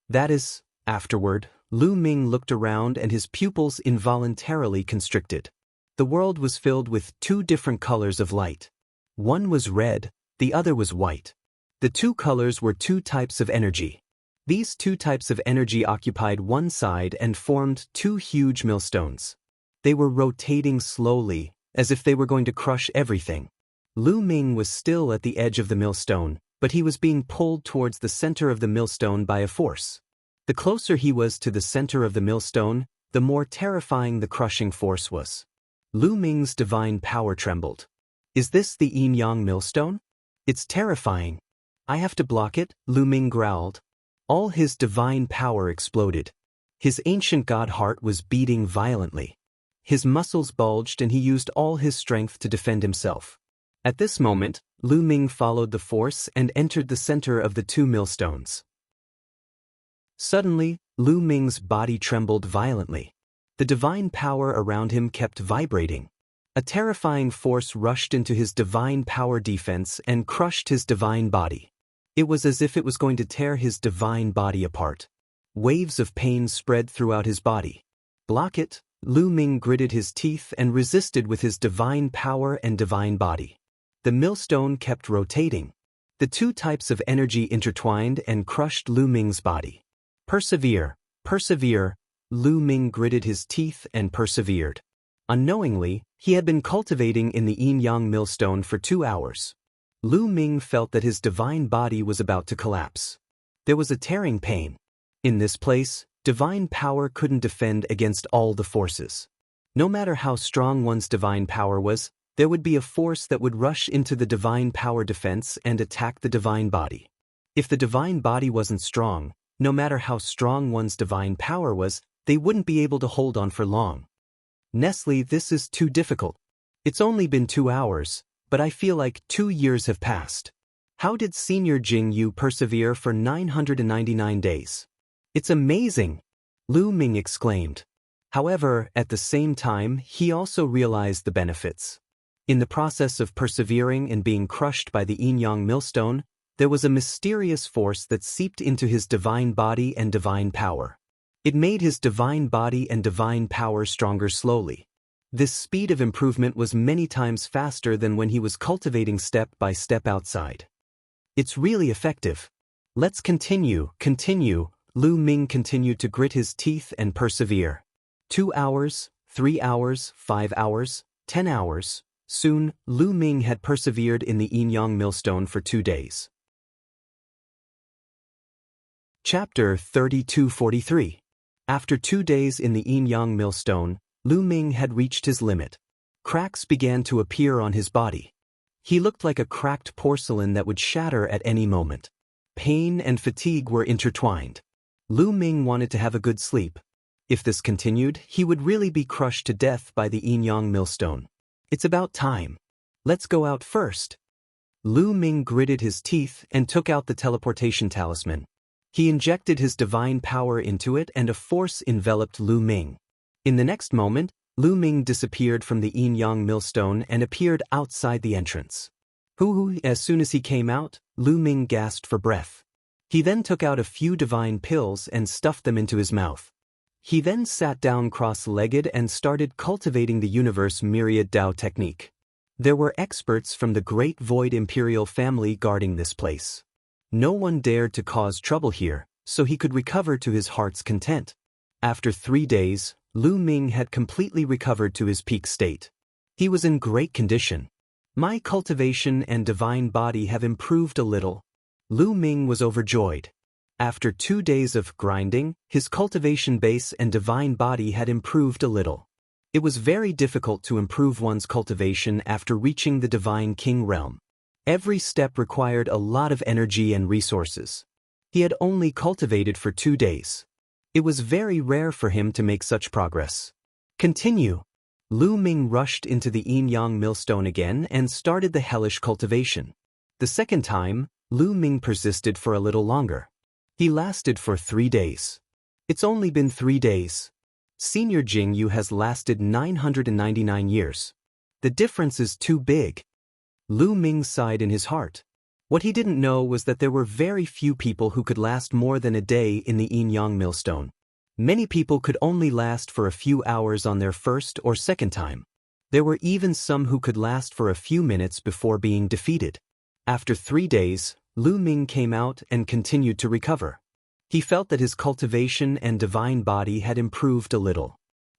That is, afterward, Lu Ming looked around and his pupils involuntarily constricted. The world was filled with 2 different colors of light. One was red, the other was white. The 2 colors were 2 types of energy. These 2 types of energy occupied one side and formed 2 huge millstones. They were rotating slowly, as if they were going to crush everything. Lu Ming was still at the edge of the millstone, but he was being pulled towards the center of the millstone by a force. The closer he was to the center of the millstone, the more terrifying the crushing force was. Lu Ming's divine power trembled. Is this the yin-yang millstone? It's terrifying. I have to block it, Lu Ming growled. All his divine power exploded. His ancient god heart was beating violently. his muscles bulged and he used all his strength to defend himself. At this moment, Lu Ming followed the force and entered the center of the two millstones. Suddenly, Lu Ming's body trembled violently. The divine power around him kept vibrating. A terrifying force rushed into his divine power defense and crushed his divine body. It was as if it was going to tear his divine body apart. Waves of pain spread throughout his body. Block it, Lu Ming gritted his teeth and resisted with his divine power and divine body. The millstone kept rotating. The two types of energy intertwined and crushed Lu Ming's body. Persevere, persevere, Lu Ming gritted his teeth and persevered. Unknowingly, he had been cultivating in the yin-yang millstone for 2 hours. Lu Ming felt that his divine body was about to collapse. There was a tearing pain. In this place, divine power couldn't defend against all the forces. No matter how strong one's divine power was, there would be a force that would rush into the divine power defense and attack the divine body. If the divine body wasn't strong, no matter how strong one's divine power was, they wouldn't be able to hold on for long. Nestle, this is too difficult. It's only been 2 hours, but I feel like 2 years have passed. How did Senior Jing Yu persevere for 999 days? It's amazing, Lu Ming exclaimed. However, at the same time, he also realized the benefits. In the process of persevering and being crushed by the yin-yang millstone, there was a mysterious force that seeped into his divine body and divine power. It made his divine body and divine power stronger slowly. This speed of improvement was many times faster than when he was cultivating step by step outside. It's really effective. Let's continue, Lu Ming continued to grit his teeth and persevere. 2 hours, 3 hours, 5 hours, 10 hours. Soon, Lu Ming had persevered in the yin-yang millstone for 2 days. Chapter 3243. After 2 days in the yin-yang millstone, Lu Ming had reached his limit. Cracks began to appear on his body. He looked like a cracked porcelain that would shatter at any moment. Pain and fatigue were intertwined. Lu Ming wanted to have a good sleep. If this continued, he would really be crushed to death by the yin-yang millstone. It's about time. Let's go out first. Lu Ming gritted his teeth and took out the teleportation talisman. He injected his divine power into it and a force enveloped Lu Ming. In the next moment, Lu Ming disappeared from the yin-yang millstone and appeared outside the entrance. As soon as he came out, Lu Ming gasped for breath. He then took out a few divine pills and stuffed them into his mouth. He then sat down cross-legged and started cultivating the universe myriad Dao technique. There were experts from the Great Void Imperial family guarding this place. No one dared to cause trouble here, so he could recover to his heart's content. After 3 days, Lu Ming had completely recovered to his peak state. He was in great condition. My cultivation and divine body have improved a little. Lu Ming was overjoyed. After 2 days of grinding, his cultivation base and divine body had improved a little. It was very difficult to improve one's cultivation after reaching the Divine King realm. Every step required a lot of energy and resources. He had only cultivated for 2 days. It was very rare for him to make such progress. Continue. Lu Ming rushed into the yin-yang millstone again and started the hellish cultivation. The second time, Lu Ming persisted for a little longer. He lasted for 3 days. It's only been 3 days. Senior Jing Yu has lasted 999 years. The difference is too big. Lu Ming sighed in his heart. What he didn't know was that there were very few people who could last more than a day in the yin-yang millstone. Many people could only last for a few hours on their first or second time. There were even some who could last for a few minutes before being defeated. After 3 days, Lu Ming came out and continued to recover. He felt that his cultivation and divine body had improved a little.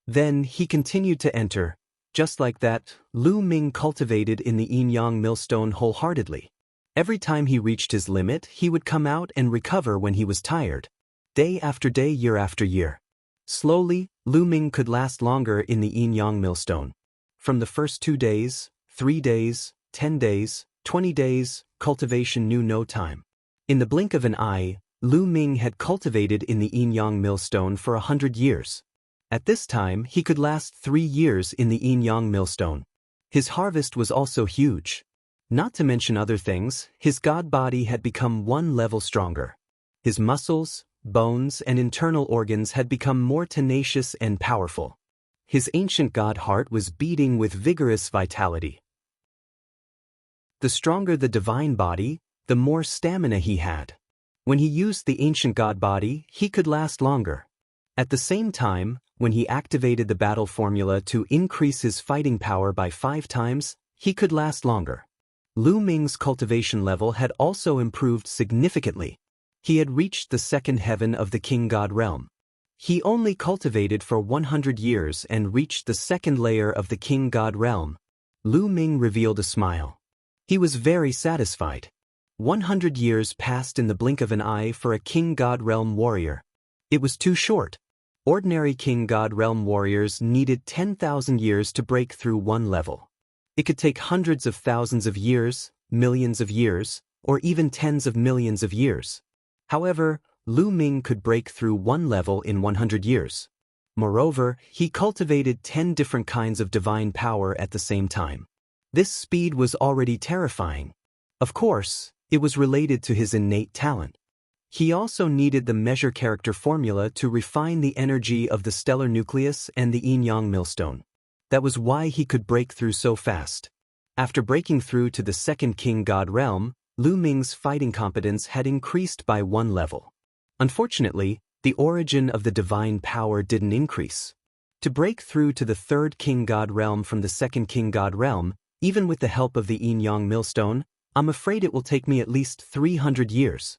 Then he continued to enter. Just like that, Lu Ming cultivated in the yin-yang millstone wholeheartedly. Every time he reached his limit, he would come out and recover when he was tired. Day after day, year after year. Slowly, Lu Ming could last longer in the yin-yang millstone. From the first 2 days, 3 days, 10 days, 20 days, cultivation knew no time. In the blink of an eye, Lu Ming had cultivated in the yin-yang millstone for 100 years. At this time, he could last 3 years in the yin-yang millstone. His harvest was also huge. Not to mention other things, his god body had become 1 level stronger. His muscles, bones, and internal organs had become more tenacious and powerful. His ancient god heart was beating with vigorous vitality. The stronger the divine body, the more stamina he had. When he used the ancient god body, he could last longer. At the same time, when he activated the battle formula to increase his fighting power by 5 times, he could last longer. Lu Ming's cultivation level had also improved significantly. He had reached the 2nd heaven of the king god realm. He only cultivated for 100 years and reached the 2nd layer of the king god realm. Lu Ming revealed a smile. He was very satisfied. 100 years passed in the blink of an eye for a king god realm warrior. It was too short. Ordinary king god realm warriors needed 10,000 years to break through 1 level. It could take hundreds of thousands of years, millions of years, or even tens of millions of years. However, Lu Ming could break through 1 level in 100 years. Moreover, he cultivated 10 different kinds of divine power at the same time. This speed was already terrifying. Of course, it was related to his innate talent. He also needed the measure character formula to refine the energy of the stellar nucleus and the yin-yang millstone. That was why he could break through so fast. After breaking through to the 2nd king god realm, Lu Ming's fighting competence had increased by 1 level. Unfortunately, the origin of the divine power didn't increase. To break through to the 3rd king god realm from the 2nd king god realm, even with the help of the yin-yang millstone, I'm afraid it will take me at least 300 years.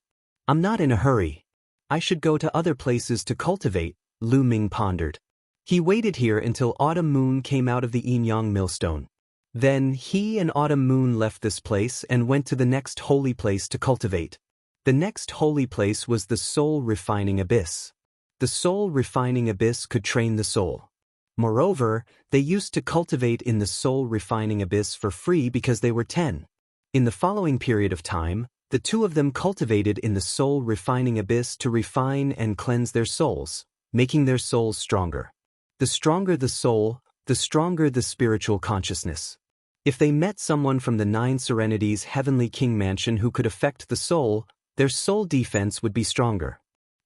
I'm not in a hurry. I should go to other places to cultivate, Lu Ming pondered. He waited here until Autumn Moon came out of the yin-yang millstone. Then he and Autumn Moon left this place and went to the next holy place to cultivate. The next holy place was the soul refining abyss. The soul refining abyss could train the soul. Moreover, they used to cultivate in the soul refining abyss for free because they were 10. In the following period of time, the 2 of them cultivated in the soul refining abyss to refine and cleanse their souls, making their souls stronger. The stronger the soul, the stronger the spiritual consciousness. If they met someone from the 9 Serenities Heavenly King Mansion who could affect the soul, their soul defense would be stronger.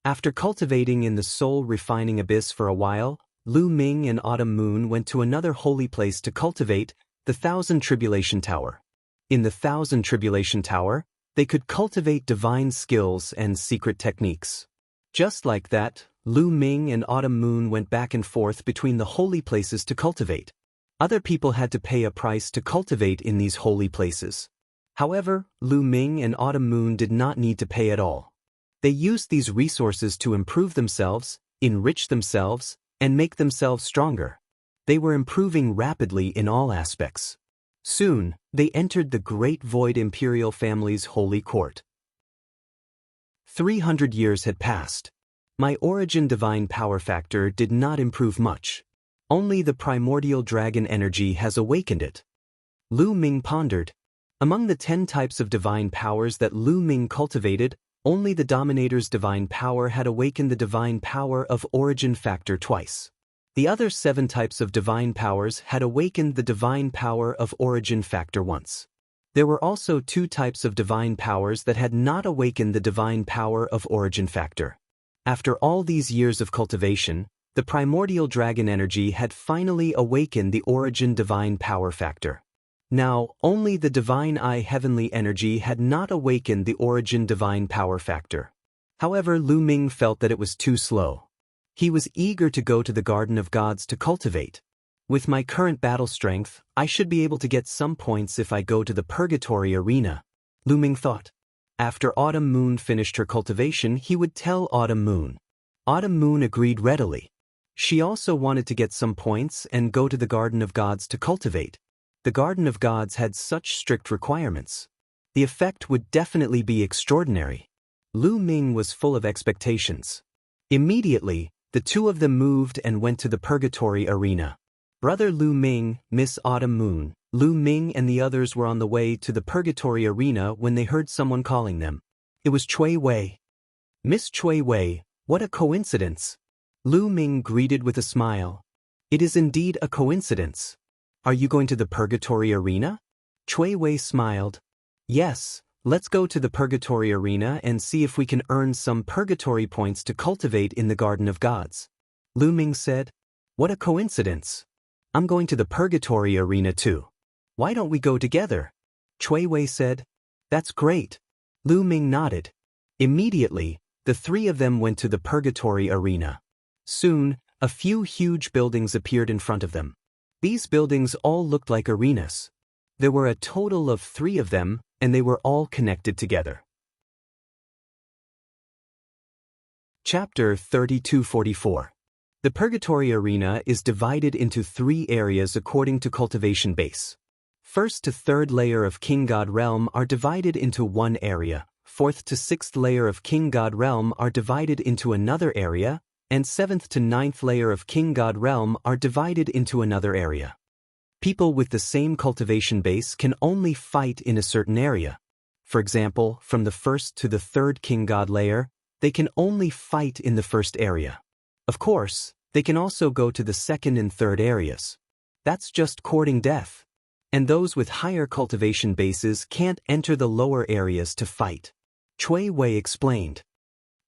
After cultivating in the soul refining abyss for a while, Lu Ming and Autumn Moon went to another holy place to cultivate, the 1000 Tribulation Tower. In the 1000 Tribulation Tower, they could cultivate divine skills and secret techniques. Just like that, Lu Ming and Autumn Moon went back and forth between the holy places to cultivate. Other people had to pay a price to cultivate in these holy places. However, Lu Ming and Autumn Moon did not need to pay at all. They used these resources to improve themselves, enrich themselves, and make themselves stronger. They were improving rapidly in all aspects. Soon, they entered the Great Void Imperial family's holy court. 300 years had passed. My origin divine power factor did not improve much. Only the primordial dragon energy has awakened it. Lu Ming pondered. Among the 10 types of divine powers that Lu Ming cultivated, only the Dominator's divine power had awakened the divine power of origin factor twice. The other 7 types of divine powers had awakened the divine power of origin factor once. There were also 2 types of divine powers that had not awakened the divine power of origin factor. After all these years of cultivation, the primordial dragon energy had finally awakened the origin divine power factor. Now, only the divine eye heavenly energy had not awakened the origin divine power factor. However, Lu Ming felt that it was too slow. He was eager to go to the Garden of Gods to cultivate. With my current battle strength, I should be able to get some points if I go to the Purgatory Arena, Lu Ming thought. After Autumn Moon finished her cultivation, he would tell Autumn Moon. Autumn Moon agreed readily. She also wanted to get some points and go to the Garden of Gods to cultivate. The Garden of Gods had such strict requirements. The effect would definitely be extraordinary. Lu Ming was full of expectations. Immediately, the 2 of them moved and went to the Purgatory Arena. Brother Lu Ming, Miss Autumn Moon, Lu Ming and the others were on the way to the Purgatory Arena when they heard someone calling them. It was Cui Wei. Miss Cui Wei, what a coincidence. Lu Ming greeted with a smile. It is indeed a coincidence. Are you going to the Purgatory Arena? Cui Wei smiled. Yes, let's go to the Purgatory Arena and see if we can earn some Purgatory points to cultivate in the Garden of Gods. Lu Ming said. What a coincidence. I'm going to the Purgatory Arena too. Why don't we go together? Cui Wei said. That's great. Lu Ming nodded. Immediately, the three of them went to the Purgatory Arena. Soon, a few huge buildings appeared in front of them. These buildings all looked like arenas. There were a total of 3 of them, and they were all connected together. Chapter 3244. The Purgatory Arena is divided into 3 areas according to cultivation base. First to 3rd layer of King God Realm are divided into one area, 4th to 6th layer of King God Realm are divided into another area, and 7th to 9th layer of King God Realm are divided into another area. People with the same cultivation base can only fight in a certain area. For example, from the 1st to the 3rd King God layer, they can only fight in the 1st area. Of course, they can also go to the 2nd and 3rd areas. That's just courting death. And those with higher cultivation bases can't enter the lower areas to fight. Cui Wei explained.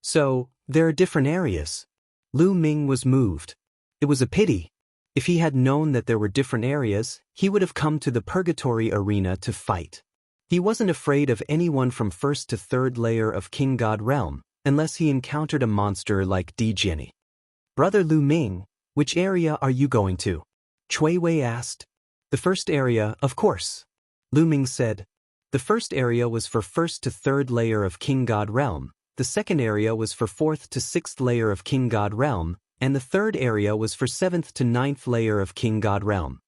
So, there are different areas. Lu Ming was moved. It was a pity. If he had known that there were different areas, he would have come to the Purgatory Arena to fight. He wasn't afraid of anyone from 1st to 3rd layer of King God Realm, unless he encountered a monster like Di Jiani. Brother Lu Ming, which area are you going to? Cui Wei asked. The 1st area, of course. Lu Ming said. The 1st area was for 1st to 3rd layer of King God Realm. The 2nd area was for 4th to 6th layer of King God Realm, and the 3rd area was for 7th to 9th layer of King God Realm.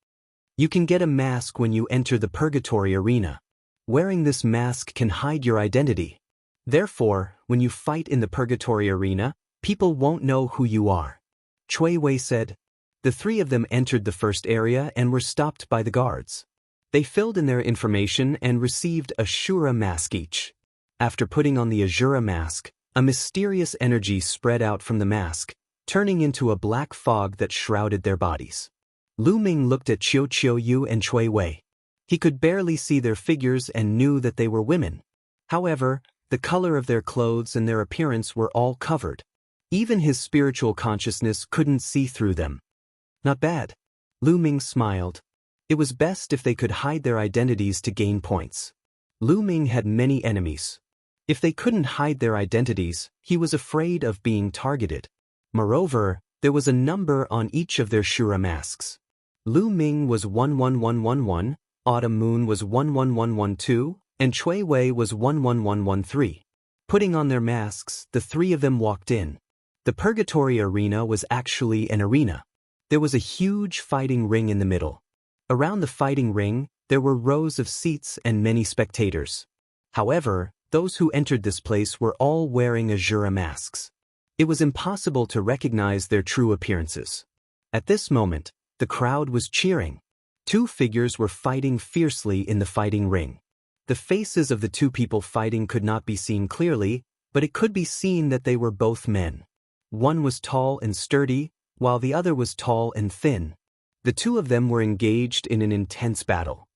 You can get a mask when you enter the Purgatory Arena. Wearing this mask can hide your identity. Therefore, when you fight in the Purgatory Arena, people won't know who you are. Cui Wei said. The 3 of them entered the 1st area and were stopped by the guards. They filled in their information and received a Shura mask each. After putting on the Azura mask, a mysterious energy spread out from the mask, turning into a black fog that shrouded their bodies. Lu Ming looked at Qiu Qiuyu and Cui Wei. He could barely see their figures and knew that they were women. However, the color of their clothes and their appearance were all covered. Even his spiritual consciousness couldn't see through them. Not bad. Lu Ming smiled. It was best if they could hide their identities to gain points. Lu Ming had many enemies. If they couldn't hide their identities, he was afraid of being targeted. Moreover, there was a number on each of their Shura masks. Lu Ming was 11111, Autumn Moon was 11112, and Cui Wei was 11113. Putting on their masks, the 3 of them walked in. The Purgatory Arena was actually an arena. There was a huge fighting ring in the middle. Around the fighting ring, there were rows of seats and many spectators. However, those who entered this place were all wearing Azura masks. It was impossible to recognize their true appearances. At this moment, the crowd was cheering. 2 figures were fighting fiercely in the fighting ring. The faces of the 2 people fighting could not be seen clearly, but it could be seen that they were both men. One was tall and sturdy, while the other was tall and thin. The 2 of them were engaged in an intense battle.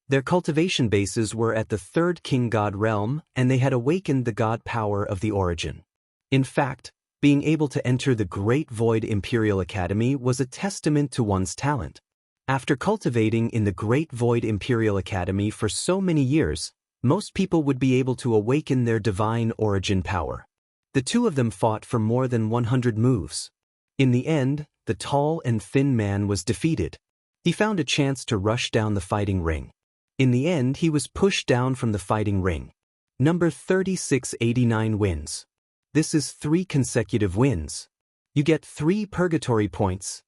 Their cultivation bases were at the 3rd King God Realm, and they had awakened the God power of the origin. In fact, being able to enter the Great Void Imperial Academy was a testament to one's talent. After cultivating in the Great Void Imperial Academy for so many years, most people would be able to awaken their divine origin power. The 2 of them fought for more than 100 moves. In the end, the tall and thin man was defeated. He found a chance to rush down the fighting ring. In the end, he was pushed down from the fighting ring. Number 3689 wins. This is 3 consecutive wins. You get 3 purgatory points.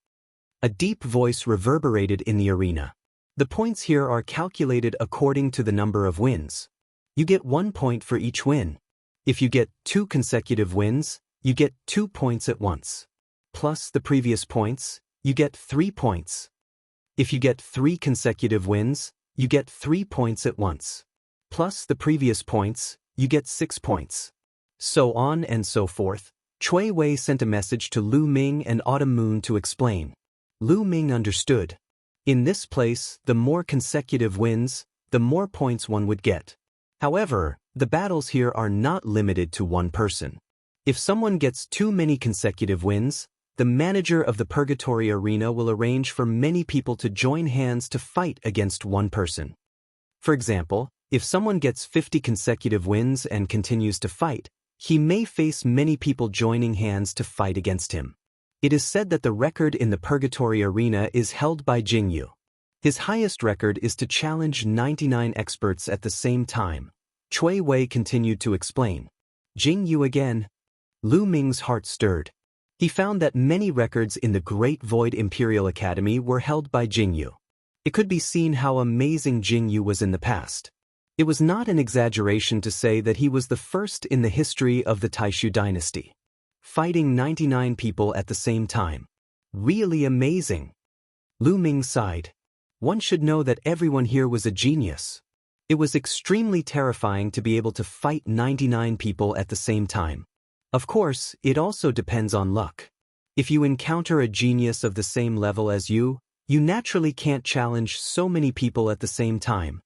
A deep voice reverberated in the arena. The points here are calculated according to the number of wins. You get 1 point for each win. If you get 2 consecutive wins, you get 2 points at once. Plus the previous points, you get 3 points. If you get 3 consecutive wins, you get 3 points at once. Plus the previous points, you get 6 points. So on and so forth, Chui Wei sent a message to Lu Ming and Autumn Moon to explain. Lu Ming understood. In this place, the more consecutive wins, the more points one would get. However, the battles here are not limited to one person. If someone gets too many consecutive wins, the manager of the Purgatory Arena will arrange for many people to join hands to fight against one person. For example, if someone gets 50 consecutive wins and continues to fight, he may face many people joining hands to fight against him. It is said that the record in the Purgatory Arena is held by Jingyu. His highest record is to challenge 99 experts at the same time. Chui Wei continued to explain. Jingyu again. Lu Ming's heart stirred. He found that many records in the Great Void Imperial Academy were held by Jingyu. It could be seen how amazing Jingyu was in the past. It was not an exaggeration to say that he was the first in the history of the Taishu dynasty. Fighting 99 people at the same time. Really amazing. Lu Ming sighed. One should know that everyone here was a genius. It was extremely terrifying to be able to fight 99 people at the same time. Of course, it also depends on luck. If you encounter a genius of the same level as you naturally can't challenge so many people at the same time.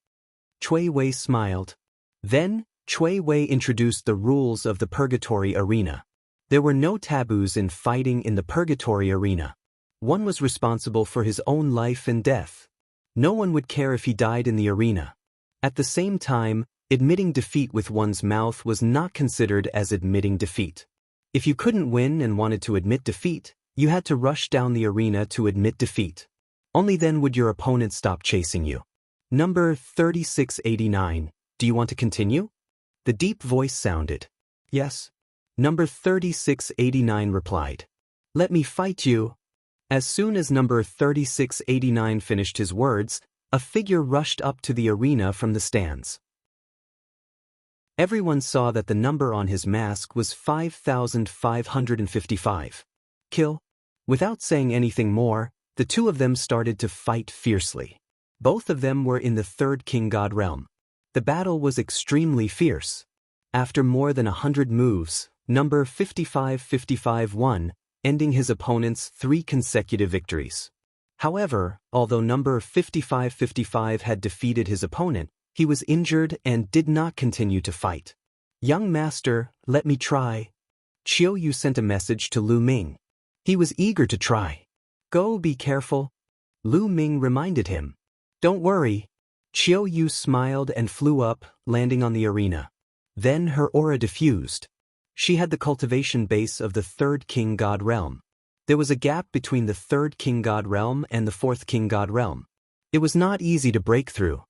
Chui Wei smiled. Then, Chui Wei introduced the rules of the Purgatory Arena. There were no taboos in fighting in the Purgatory Arena. One was responsible for his own life and death. No one would care if he died in the arena. At the same time, admitting defeat with one's mouth was not considered as admitting defeat. If you couldn't win and wanted to admit defeat, you had to rush down the arena to admit defeat. Only then would your opponent stop chasing you. Number 3689, do you want to continue? The deep voice sounded. Yes. Number 3689 replied. Let me fight you. As soon as number 3689 finished his words, a figure rushed up to the arena from the stands. Everyone saw that the number on his mask was 5,555. Kill. Without saying anything more, the two of them started to fight fiercely. Both of them were in the third King God realm. The battle was extremely fierce. After more than 100 moves, number 5555 won, ending his opponent's 3 consecutive victories. However, although number 5555 had defeated his opponent, he was injured and did not continue to fight. Young master, let me try. Qiu Yu sent a message to Lu Ming. He was eager to try. Go, be careful. Lu Ming reminded him. Don't worry. Qiu Yu smiled and flew up, landing on the arena. Then her aura diffused. She had the cultivation base of the third King God realm. There was a gap between the third King God realm and the fourth King God realm. It was not easy to break through.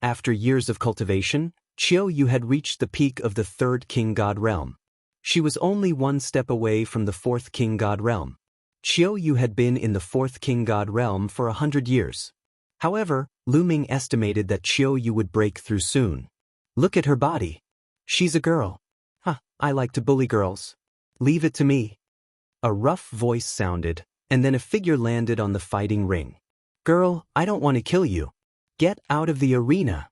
After years of cultivation, Qiu Yu had reached the peak of the third King God realm. She was only one step away from the fourth King God realm. Qiu Yu had been in the fourth King God realm for 100 years. However, Lu Ming estimated that Qiu Yu would break through soon. Look at her body. She's a girl. I like to bully girls. Leave it to me. A rough voice sounded, and then a figure landed on the fighting ring. Girl, I don't want to kill you. Get out of the arena.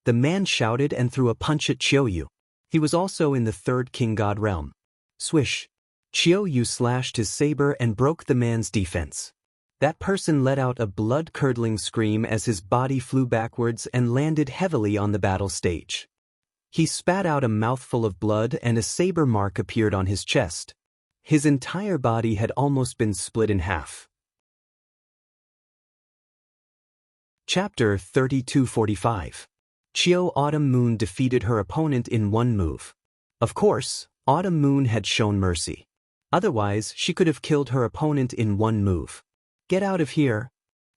The man shouted and threw a punch at Qiu Yu. He was also in the third King God realm. Swish. Qiu Yu slashed his saber and broke the man's defense. That person let out a blood-curdling scream as his body flew backwards and landed heavily on the battle stage. He spat out a mouthful of blood and a saber mark appeared on his chest. His entire body had almost been split in half. Chapter 3245. Qiu Autumn Moon defeated her opponent in one move. Of course, Autumn Moon had shown mercy. Otherwise, she could have killed her opponent in one move. Get out of here,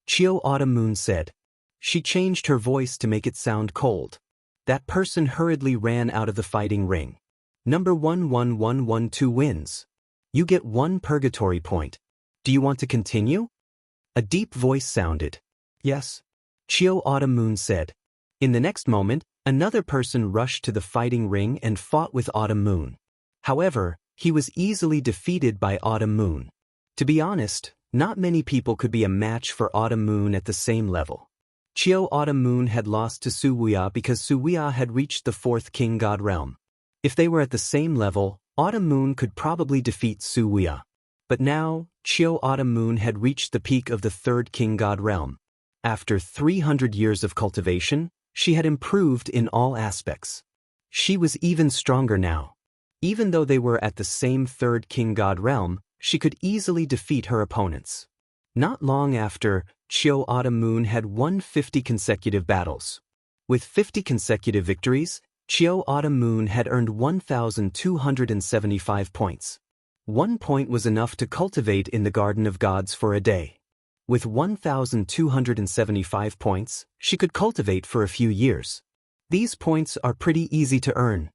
Qiu Autumn Moon said. She changed her voice to make it sound cold. That person hurriedly ran out of the fighting ring. Number 11112 wins. You get 1 purgatory point. Do you want to continue? A deep voice sounded. Yes, Qiu Autumn Moon said. In the next moment, another person rushed to the fighting ring and fought with Autumn Moon. However, he was easily defeated by Autumn Moon. To be honest, not many people could be a match for Autumn Moon at the same level. Qiu Autumn Moon had lost to Su Wuya because Su Wuya had reached the fourth King God realm. If they were at the same level, Autumn Moon could probably defeat Su Wia. But now, Chiu Autumn Moon had reached the peak of the third king god realm. After 300 years of cultivation, she had improved in all aspects. She was even stronger now. Even though they were at the same third king god realm, she could easily defeat her opponents. Not long after, Chiu Autumn Moon had won 50 consecutive battles. With 50 consecutive victories, Chiu Autumn Moon had earned 1,275 points. 1 point was enough to cultivate in the Garden of Gods for a day. With 1,275 points, she could cultivate for a few years. These points are pretty easy to earn.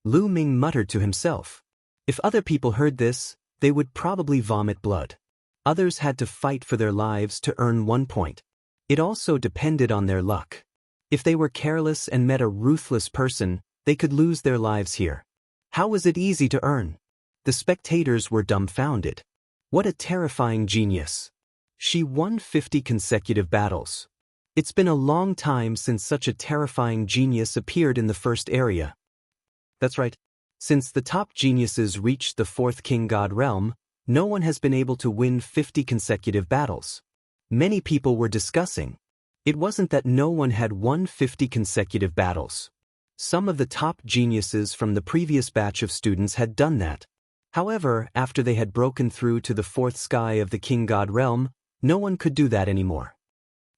Lu Ming muttered to himself. If other people heard this, they would probably vomit blood. Others had to fight for their lives to earn 1 point. It also depended on their luck. If they were careless and met a ruthless person, they could lose their lives here. How was it easy to earn? The spectators were dumbfounded. What a terrifying genius. She won 50 consecutive battles. It's been a long time since such a terrifying genius appeared in the first area. That's right. Since the top geniuses reached the fourth king god realm, no one has been able to win 50 consecutive battles. Many people were discussing. It wasn't that no one had won 50 consecutive battles. Some of the top geniuses from the previous batch of students had done that. However, after they had broken through to the fourth sky of the king god realm, no one could do that anymore.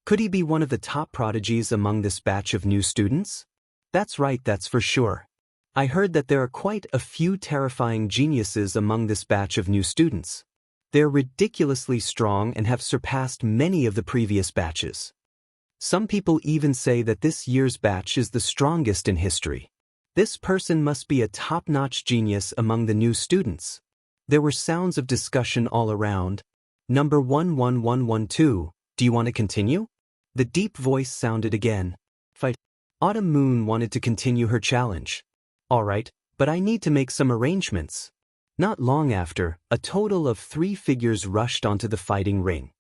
Could he be one of the top prodigies among this batch of new students? That's right, that's for sure. I heard that there are quite a few terrifying geniuses among this batch of new students. They're ridiculously strong and have surpassed many of the previous batches. Some people even say that this year's batch is the strongest in history. This person must be a top-notch genius among the new students. There were sounds of discussion all around. Number 11112, do you want to continue? The deep voice sounded again. Fight. Autumn Moon wanted to continue her challenge. All right, but I need to make some arrangements. Not long after, a total of 3 figures rushed onto the fighting ring.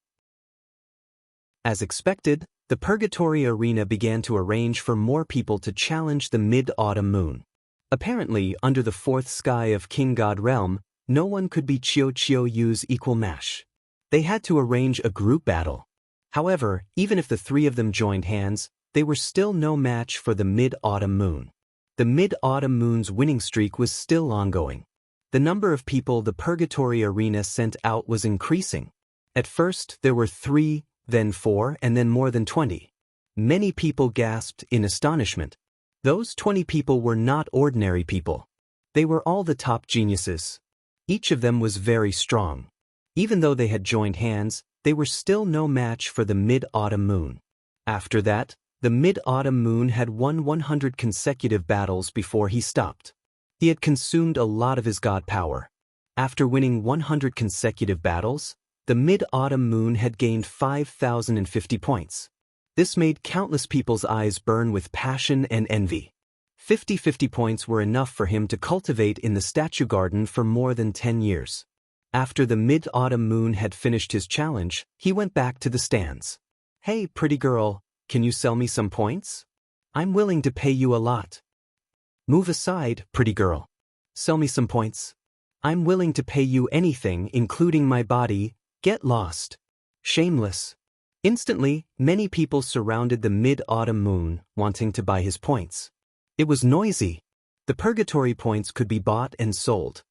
As expected, the Purgatory Arena began to arrange for more people to challenge the Mid-Autumn Moon. Apparently, under the fourth sky of King God Realm, no one could be Chiu Yu's equal match. They had to arrange a group battle. However, even if the 3 of them joined hands, they were still no match for the Mid-Autumn Moon. The Mid-Autumn Moon's winning streak was still ongoing. The number of people the Purgatory Arena sent out was increasing. At first, there were 3, then 4, and then more than 20. Many people gasped in astonishment. Those 20 people were not ordinary people. They were all the top geniuses. Each of them was very strong. Even though they had joined hands, they were still no match for the Mid-Autumn Moon. After that, the Mid-Autumn Moon had won 100 consecutive battles before he stopped. He had consumed a lot of his god power. After winning 100 consecutive battles, the Mid-Autumn Moon had gained 5,050 points. This made countless people's eyes burn with passion and envy. 50 points were enough for him to cultivate in the statue garden for more than 10 years. After the Mid-Autumn Moon had finished his challenge, he went back to the stands. Hey, pretty girl, can you sell me some points? I'm willing to pay you a lot. Move aside, pretty girl. Sell me some points. I'm willing to pay you anything, including my body. Get lost. Shameless. Instantly, many people surrounded the Mid-Autumn Moon, wanting to buy his points. It was noisy. The Purgatory points could be bought and sold.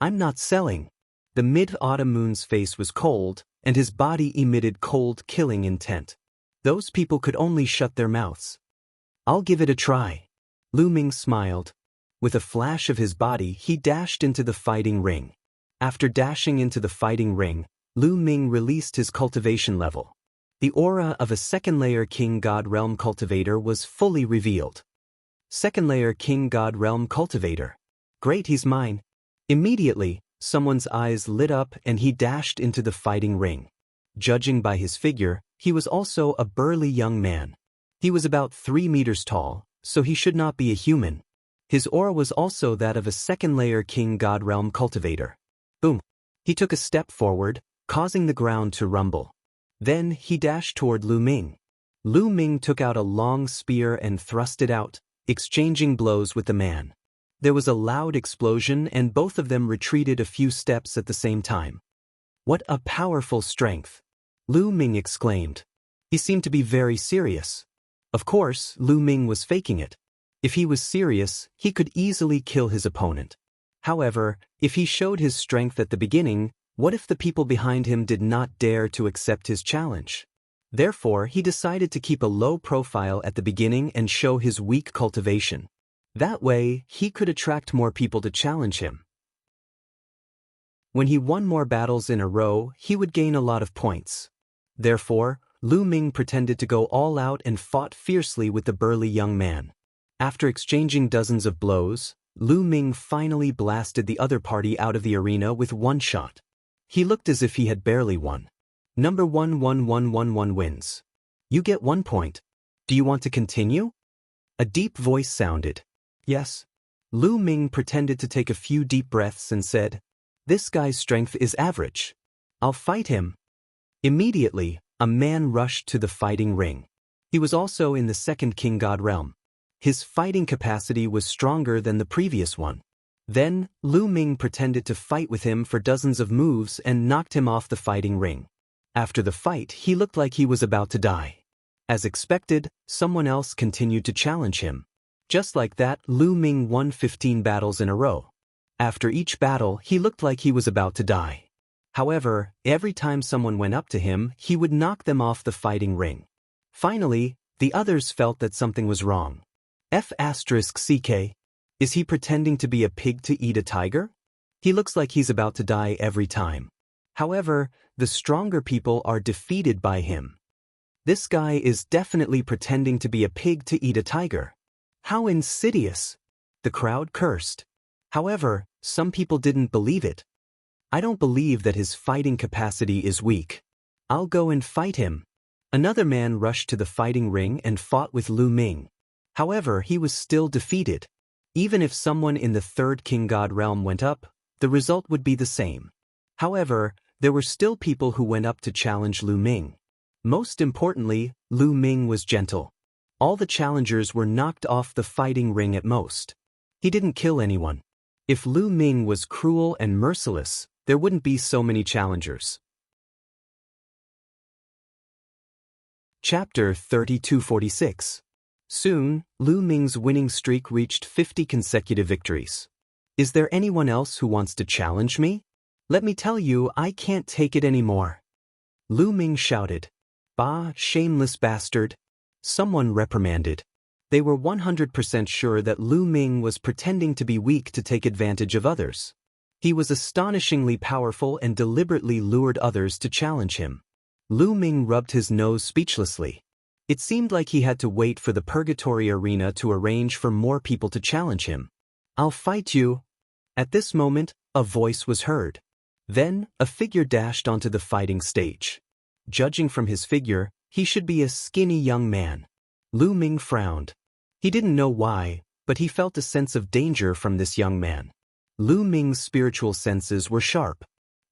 I'm not selling. The Mid-Autumn Moon's face was cold, and his body emitted cold, killing intent. Those people could only shut their mouths. I'll give it a try. Lu Ming smiled. With a flash of his body, he dashed into the fighting ring. After dashing into the fighting ring, Lu Ming released his cultivation level. The aura of a second-layer King God Realm cultivator was fully revealed. Second-layer King God Realm cultivator. Great, he's mine. Immediately, someone's eyes lit up and he dashed into the fighting ring. Judging by his figure, he was also a burly young man. He was about 3 meters tall, so he should not be a human. His aura was also that of a second-layer King God Realm cultivator. Boom! He took a step forward, causing the ground to rumble. Then he dashed toward Lu Ming. Lu Ming took out a long spear and thrust it out, exchanging blows with the man. There was a loud explosion and both of them retreated a few steps at the same time. "What a powerful strength!" Lu Ming exclaimed. He seemed to be very serious. Of course, Lu Ming was faking it. If he was serious, he could easily kill his opponent. However, if he showed his strength at the beginning, what if the people behind him did not dare to accept his challenge? Therefore, he decided to keep a low profile at the beginning and show his weak cultivation. That way, he could attract more people to challenge him. When he won more battles in a row, he would gain a lot of points. Therefore, Lu Ming pretended to go all out and fought fiercely with the burly young man. After exchanging dozens of blows, Lu Ming finally blasted the other party out of the arena with one shot. He looked as if he had barely won. Number 11111 wins. You get 1 point. Do you want to continue? A deep voice sounded. Yes. Lu Ming pretended to take a few deep breaths and said, "This guy's strength is average. I'll fight him." Immediately, a man rushed to the fighting ring. He was also in the second king god realm. His fighting capacity was stronger than the previous one. Then, Lu Ming pretended to fight with him for dozens of moves and knocked him off the fighting ring. After the fight, he looked like he was about to die. As expected, someone else continued to challenge him. Just like that, Lu Ming won 15 battles in a row. After each battle, he looked like he was about to die. However, every time someone went up to him, he would knock them off the fighting ring. Finally, the others felt that something was wrong. F***CK. Is he pretending to be a pig to eat a tiger? He looks like he's about to die every time. However, the stronger people are defeated by him. This guy is definitely pretending to be a pig to eat a tiger. How insidious! The crowd cursed. However, some people didn't believe it. I don't believe that his fighting capacity is weak. I'll go and fight him. Another man rushed to the fighting ring and fought with Lu Ming. However, he was still defeated. Even if someone in the third king god realm went up, the result would be the same. However, there were still people who went up to challenge Lu Ming. Most importantly, Lu Ming was gentle. All the challengers were knocked off the fighting ring at most. He didn't kill anyone. If Lu Ming was cruel and merciless, there wouldn't be so many challengers. Chapter 3246. Soon, Lu Ming's winning streak reached 50 consecutive victories. Is there anyone else who wants to challenge me? Let me tell you, I can't take it anymore. Lu Ming shouted. Bah, shameless bastard. Someone reprimanded. They were 100% sure that Lu Ming was pretending to be weak to take advantage of others. He was astonishingly powerful and deliberately lured others to challenge him. Lu Ming rubbed his nose speechlessly. It seemed like he had to wait for the Purgatory Arena to arrange for more people to challenge him. I'll fight you. At this moment, a voice was heard. Then, a figure dashed onto the fighting stage. Judging from his figure, he should be a skinny young man. Lu Ming frowned. He didn't know why, but he felt a sense of danger from this young man. Lu Ming's spiritual senses were sharp.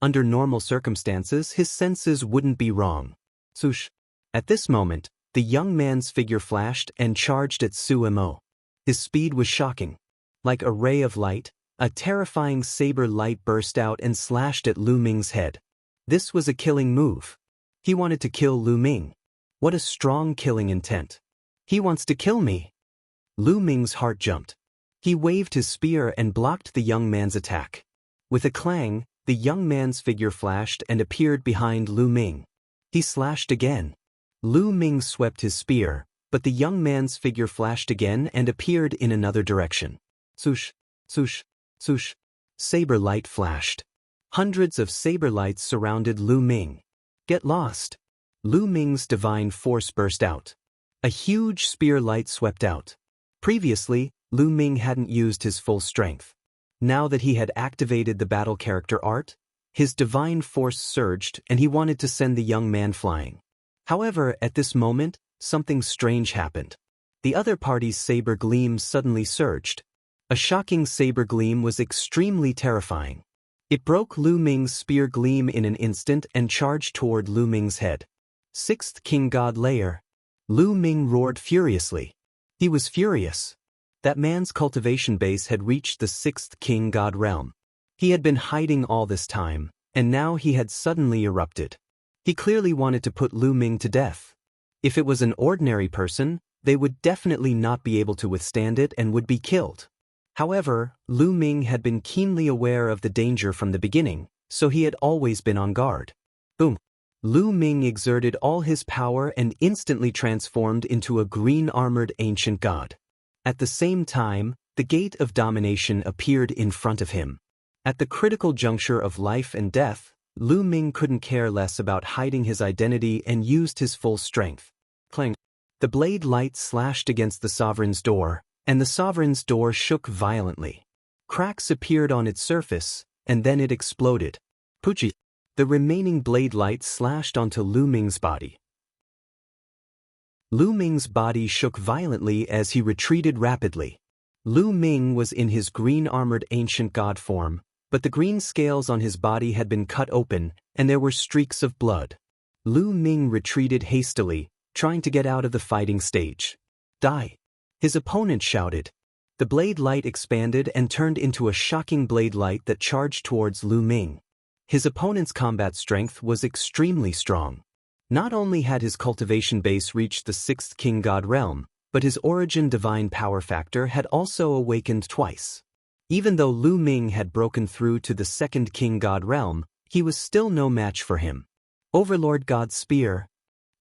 Under normal circumstances, his senses wouldn't be wrong. Swoosh. At this moment, the young man's figure flashed and charged at Su Mo. His speed was shocking. Like a ray of light, a terrifying saber light burst out and slashed at Lu Ming's head. This was a killing move. He wanted to kill Lu Ming. What a strong killing intent. He wants to kill me. Lu Ming's heart jumped. He waved his spear and blocked the young man's attack. With a clang, the young man's figure flashed and appeared behind Lu Ming. He slashed again. Lu Ming swept his spear, but the young man's figure flashed again and appeared in another direction. Swoosh, swoosh, swoosh. Saber light flashed. Hundreds of saber lights surrounded Lu Ming. Get lost. Lu Ming's divine force burst out. A huge spear light swept out. Previously, Lu Ming hadn't used his full strength. Now that he had activated the battle character art, his divine force surged and he wanted to send the young man flying. However, at this moment, something strange happened. The other party's saber gleam suddenly surged. A shocking saber gleam was extremely terrifying. It broke Lu Ming's spear gleam in an instant and charged toward Lu Ming's head. Sixth King God Layer. Lu Ming roared furiously. He was furious. That man's cultivation base had reached the 6th king god realm. He had been hiding all this time, and now he had suddenly erupted. He clearly wanted to put Lu Ming to death. If it was an ordinary person, they would definitely not be able to withstand it and would be killed. However, Lu Ming had been keenly aware of the danger from the beginning, so he had always been on guard. Boom! Lu Ming exerted all his power and instantly transformed into a green-armored ancient god. At the same time, the gate of domination appeared in front of him. At the critical juncture of life and death, Lu Ming couldn't care less about hiding his identity and used his full strength. Clang! The blade light slashed against the sovereign's door, and the sovereign's door shook violently. Cracks appeared on its surface, and then it exploded. Poochie! The remaining blade light slashed onto Lu Ming's body. Lu Ming's body shook violently as he retreated rapidly. Lu Ming was in his green-armored ancient god form, but the green scales on his body had been cut open, and there were streaks of blood. Lu Ming retreated hastily, trying to get out of the fighting stage. Die! His opponent shouted. The blade light expanded and turned into a shocking blade light that charged towards Lu Ming. His opponent's combat strength was extremely strong. Not only had his cultivation base reached the 6th king god realm, but his origin divine power factor had also awakened twice. Even though Lu Ming had broken through to the 2nd king god realm, he was still no match for him. Overlord God Spear.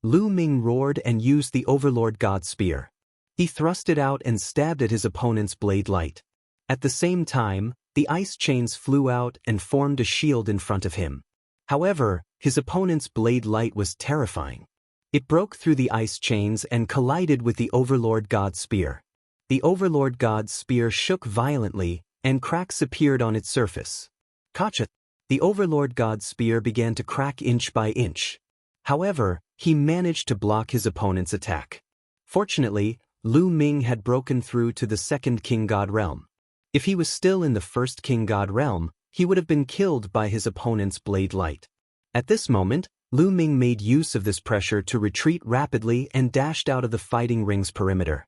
Lu Ming roared and used the Overlord God Spear. He thrust it out and stabbed at his opponent's blade light. At the same time, the ice chains flew out and formed a shield in front of him. However, his opponent's blade light was terrifying. It broke through the ice chains and collided with the Overlord God Spear. The Overlord God Spear shook violently, and cracks appeared on its surface. Gotcha! The Overlord God Spear began to crack inch by inch. However, he managed to block his opponent's attack. Fortunately, Lu Ming had broken through to the 2nd king god realm. If he was still in the 1st king god realm, he would have been killed by his opponent's blade light. At this moment, Lu Ming made use of this pressure to retreat rapidly and dashed out of the fighting ring's perimeter.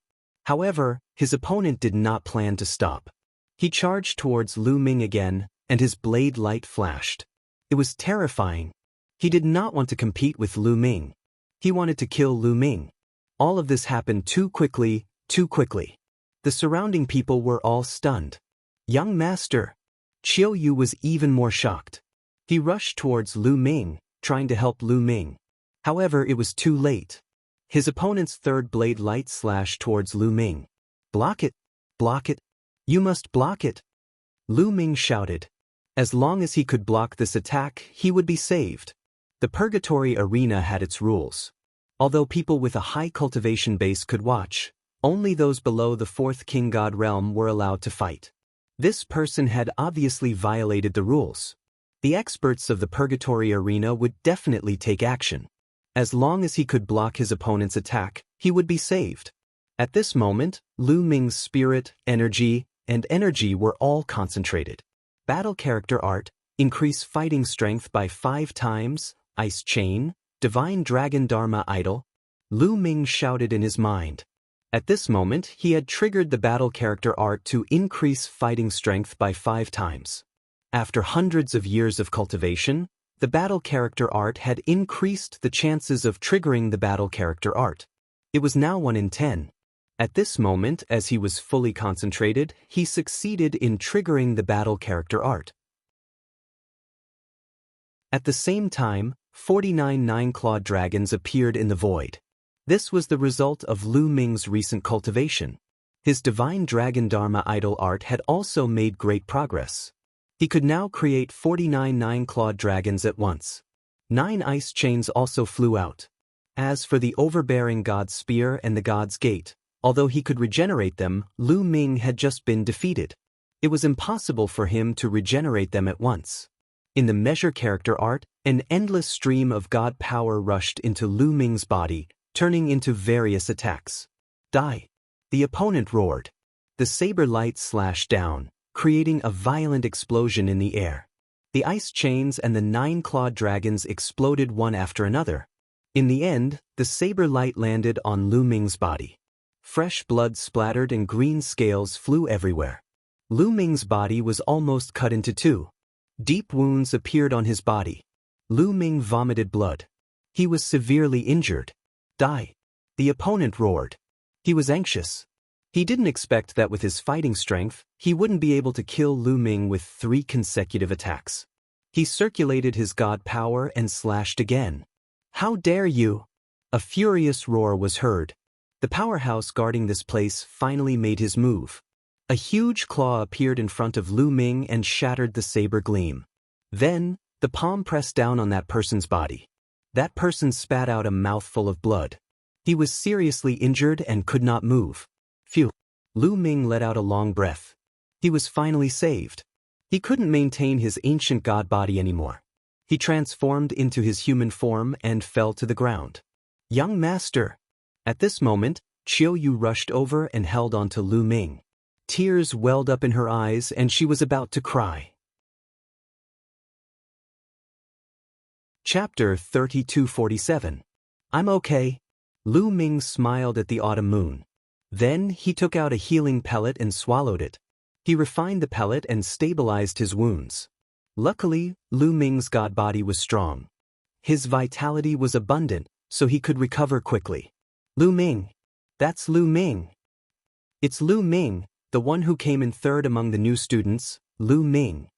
However, his opponent did not plan to stop. He charged towards Lu Ming again, and his blade light flashed. It was terrifying. He did not want to compete with Lu Ming. He wanted to kill Lu Ming. All of this happened too quickly, too quickly. The surrounding people were all stunned. Young master! Qiu Yu was even more shocked. He rushed towards Lu Ming, trying to help Lu Ming. However, it was too late. His opponent's third blade light slashed towards Lu Ming. Block it! Block it! You must block it! Lu Ming shouted. As long as he could block this attack, he would be saved. The Purgatory Arena had its rules. Although people with a high cultivation base could watch, only those below the 4th king god realm were allowed to fight. This person had obviously violated the rules. The experts of the Purgatory Arena would definitely take action. As long as he could block his opponent's attack, he would be saved. At this moment, Lu Ming's spirit, energy, and energy were all concentrated. Battle character art, increase fighting strength by 5 times, ice chain, divine dragon dharma idol. Lu Ming shouted in his mind. At this moment, he had triggered the battle character art to increase fighting strength by 5 times. After hundreds of years of cultivation, the battle character art had increased the chances of triggering the battle character art. It was now 1 in 10. At this moment, as he was fully concentrated, he succeeded in triggering the battle character art. At the same time, 49 nine-clawed dragons appeared in the void. This was the result of Lu Ming's recent cultivation. His divine dragon dharma idol art had also made great progress. He could now create 49 nine-clawed dragons at once. 9 ice chains also flew out. As for the overbearing God's Spear and the God's Gate, although he could regenerate them, Lu Ming had just been defeated. It was impossible for him to regenerate them at once. In the measure character art, an endless stream of God power rushed into Lu Ming's body, turning into various attacks. Die! The opponent roared. The saber light slashed down, creating a violent explosion in the air. The ice chains and the 9-clawed dragons exploded one after another. In the end, the saber light landed on Lu Ming's body. Fresh blood splattered and green scales flew everywhere. Lu Ming's body was almost cut into two. Deep wounds appeared on his body. Lu Ming vomited blood. He was severely injured. Die. The opponent roared. He was anxious. He didn't expect that with his fighting strength, he wouldn't be able to kill Lu Ming with 3 consecutive attacks. He circulated his god power and slashed again. How dare you! A furious roar was heard. The powerhouse guarding this place finally made his move. A huge claw appeared in front of Lu Ming and shattered the saber gleam. Then, the palm pressed down on that person's body. That person spat out a mouthful of blood. He was seriously injured and could not move. Phew. Lu Ming let out a long breath. He was finally saved. He couldn't maintain his ancient god body anymore. He transformed into his human form and fell to the ground. Young master! At this moment, Qiu Yu rushed over and held onto Lu Ming. Tears welled up in her eyes and she was about to cry. Chapter 3247. I'm okay. Lu Ming smiled at the autumn moon. Then he took out a healing pellet and swallowed it. He refined the pellet and stabilized his wounds. Luckily, Lu Ming's god body was strong. His vitality was abundant, so he could recover quickly. Lu Ming. That's Lu Ming. It's Lu Ming, the one who came in third among the new students, Lu Ming.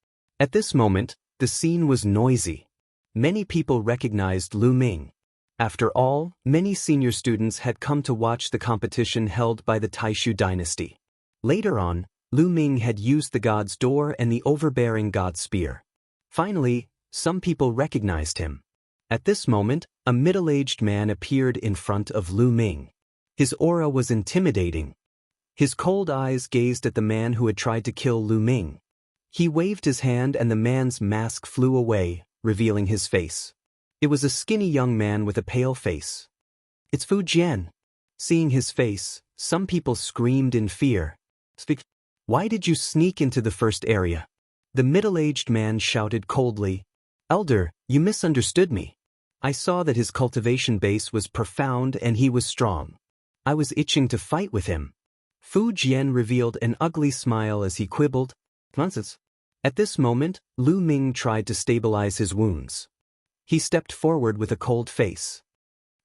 At this moment, the scene was noisy. Many people recognized Lu Ming. After all, many senior students had come to watch the competition held by the Taishu dynasty. Later on, Lu Ming had used the god's door and the overbearing god spear. Finally, some people recognized him. At this moment, a middle-aged man appeared in front of Lu Ming. His aura was intimidating. His cold eyes gazed at the man who had tried to kill Lu Ming. He waved his hand and the man's mask flew away, revealing his face. It was a skinny young man with a pale face. It's Fu Jian. Seeing his face, some people screamed in fear. Why did you sneak into the first area? The middle-aged man shouted coldly. Elder, you misunderstood me. I saw that his cultivation base was profound and he was strong. I was itching to fight with him. Fu Jian revealed an ugly smile as he quibbled. Nonsense. At this moment, Lu Ming tried to stabilize his wounds. He stepped forward with a cold face.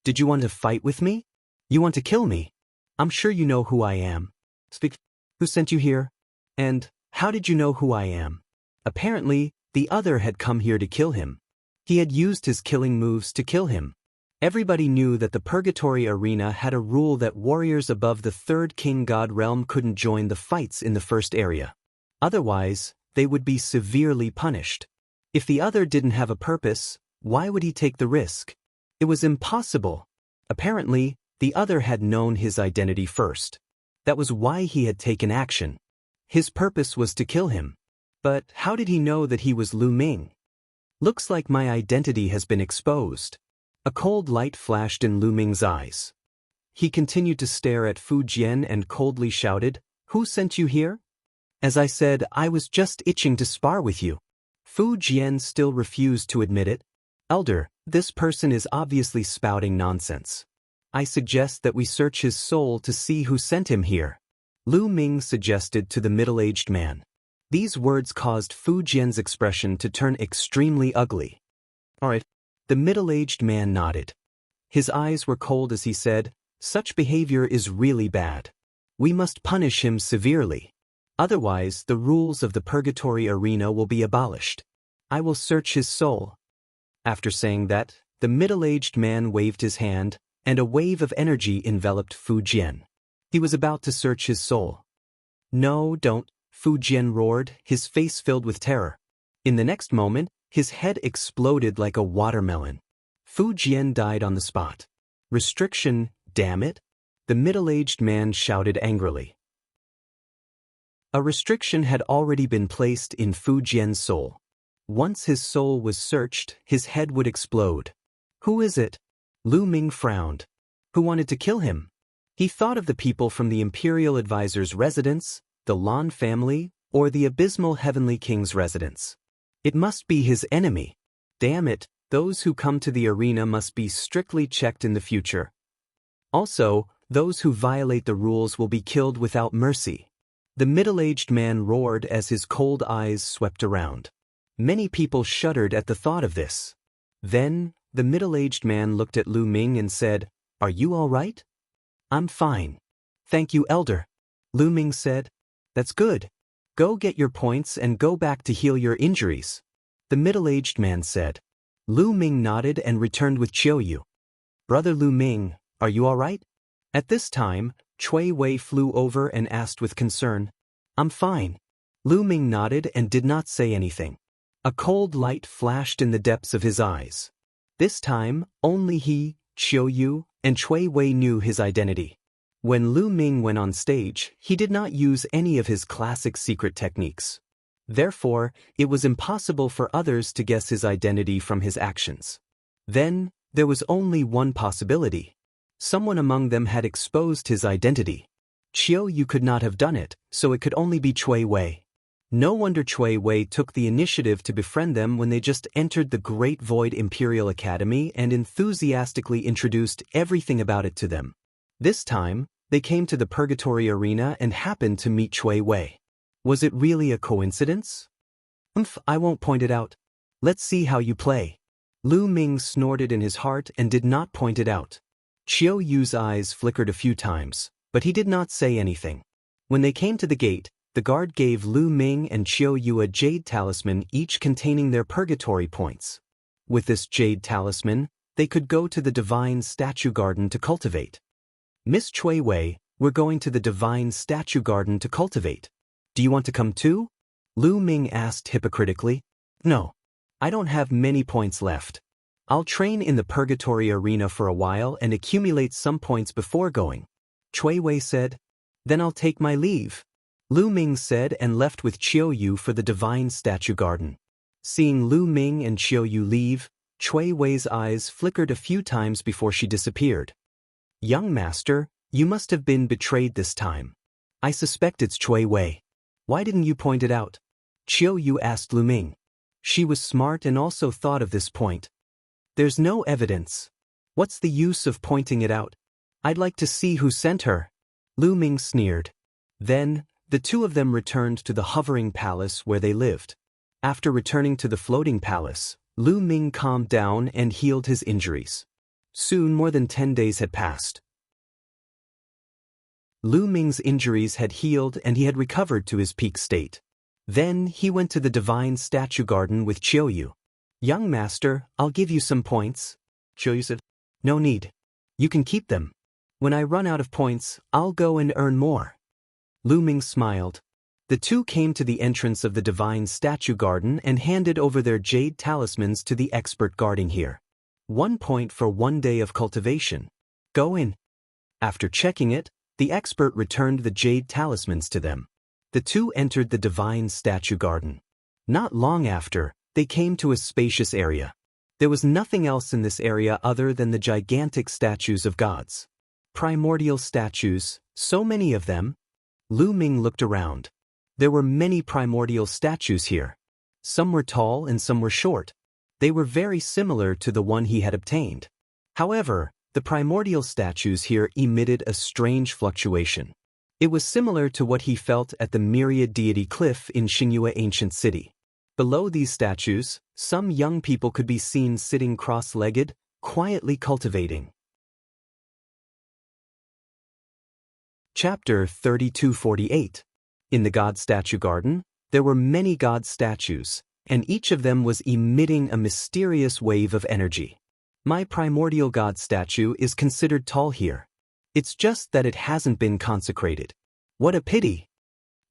Did you want to fight with me? You want to kill me? I'm sure you know who I am. Speak. Who sent you here? And how did you know who I am? Apparently, the other had come here to kill him. He had used his killing moves to kill him. Everybody knew that the Purgatory Arena had a rule that warriors above the third king god realm couldn't join the fights in the first area. Otherwise, they would be severely punished. If the other didn't have a purpose, why would he take the risk? It was impossible. Apparently, the other had known his identity first. That was why he had taken action. His purpose was to kill him. But how did he know that he was Lu Ming? Looks like my identity has been exposed. A cold light flashed in Lu Ming's eyes. He continued to stare at Fu Jian and coldly shouted, Who sent you here? As I said, I was just itching to spar with you. Fu Jian still refused to admit it. Elder, this person is obviously spouting nonsense. I suggest that we search his soul to see who sent him here. Lu Ming suggested to the middle-aged man. These words caused Fu Jian's expression to turn extremely ugly. All right. The middle-aged man nodded. His eyes were cold as he said, Such behavior is really bad. We must punish him severely. Otherwise, the rules of the Purgatory Arena will be abolished. I will search his soul. After saying that, the middle-aged man waved his hand, and a wave of energy enveloped Fu Jian. He was about to search his soul. No, don't, Fu Jian roared, his face filled with terror. In the next moment, his head exploded like a watermelon. Fu Jian died on the spot. Restriction, damn it! The middle-aged man shouted angrily. A restriction had already been placed in Fu Jian's soul. Once his soul was searched, his head would explode. Who is it? Lu Ming frowned. Who wanted to kill him? He thought of the people from the Imperial Advisor's residence, the Lan family, or the Abysmal Heavenly King's residence. It must be his enemy. Damn it, those who come to the arena must be strictly checked in the future. Also, Those who violate the rules will be killed without mercy. The middle-aged man roared as his cold eyes swept around. Many people shuddered at the thought of this. Then, the middle-aged man looked at Lu Ming and said, "Are you all right?" "I'm fine. Thank you, Elder." Lu Ming said. "That's good. Go get your points and go back to heal your injuries," the middle-aged man said. Lu Ming nodded and returned with Qiuyu. "Brother Lu Ming, are you all right?" At this time, Cui Wei flew over and asked with concern. "I'm fine." Lu Ming nodded and did not say anything. A cold light flashed in the depths of his eyes. This time, only he, Qiuyu, and Cui Wei knew his identity. When Lu Ming went on stage, he did not use any of his classic secret techniques. Therefore, it was impossible for others to guess his identity from his actions. Then, there was only one possibility. Someone among them had exposed his identity. Qiuyu could not have done it, so it could only be Cui Wei. No wonder Cui Wei took the initiative to befriend them when they just entered the Great Void Imperial Academy and enthusiastically introduced everything about it to them. This time, they came to the Purgatory Arena and happened to meet Cui Wei. Was it really a coincidence? I won't point it out. Let's see how you play. Lu Ming snorted in his heart and did not point it out. Qiuyu's eyes flickered a few times, but he did not say anything. When they came to the gate, the guard gave Lu Ming and Qiuyu a jade talisman, each containing their purgatory points. With this jade talisman, they could go to the Divine Statue Garden to cultivate. "Miss Cui Wei, we're going to the Divine Statue Garden to cultivate. Do you want to come too?" Lu Ming asked hypocritically. "No. I don't have many points left. I'll train in the Purgatory Arena for a while and accumulate some points before going." Cui Wei said. "Then I'll take my leave," Lu Ming said and left with Qiuyu for the Divine Statue Garden. Seeing Lu Ming and Qiuyu leave, Cui Wei's eyes flickered a few times before she disappeared. "Young master, you must have been betrayed this time. I suspect it's Cui Wei. Why didn't you point it out?" Qiuyu asked Lu Ming. She was smart and also thought of this point. "There's no evidence. What's the use of pointing it out? I'd like to see who sent her," Lu Ming sneered. Then, the two of them returned to the hovering palace where they lived. After returning to the floating palace, Lu Ming calmed down and healed his injuries. Soon more than 10 days had passed. Lu Ming's injuries had healed and he had recovered to his peak state. Then he went to the Divine Statue Garden with Qiuyu. "Young master, I'll give you some points," Qiuyu said. "No need. You can keep them. When I run out of points, I'll go and earn more." Lu Ming smiled. The two came to the entrance of the Divine Statue Garden and handed over their jade talismans to the expert guarding here. 1 point for 1 day of cultivation. Go in. After checking it, the expert returned the jade talismans to them. The two entered the Divine Statue Garden. Not long after, they came to a spacious area. There was nothing else in this area other than the gigantic statues of gods. Primordial statues, so many of them. Lu Ming looked around. There were many primordial statues here. Some were tall and some were short. They were very similar to the one he had obtained. However, the primordial statues here emitted a strange fluctuation. It was similar to what he felt at the Myriad Deity Cliff in Xingyue Ancient City. Below these statues, some young people could be seen sitting cross-legged, quietly cultivating. Chapter 3248. In the God Statue Garden, there were many god statues, and each of them was emitting a mysterious wave of energy. My primordial god statue is considered tall here. It's just that it hasn't been consecrated. What a pity!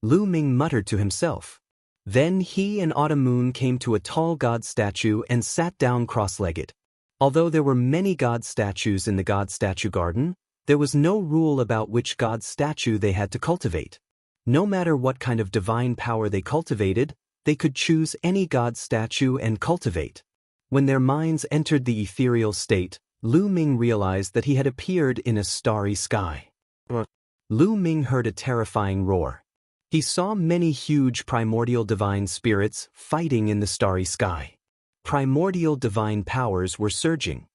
Lu Ming muttered to himself. Then he and Autumn Moon came to a tall god statue and sat down cross-legged. Although there were many god statues in the God Statue Garden, there was no rule about which god statue they had to cultivate. No matter what kind of divine power they cultivated, they could choose any god statue and cultivate. When their minds entered the ethereal state, Lu Ming realized that he had appeared in a starry sky. Lu Ming heard a terrifying roar. He saw many huge primordial divine spirits fighting in the starry sky. Primordial divine powers were surging.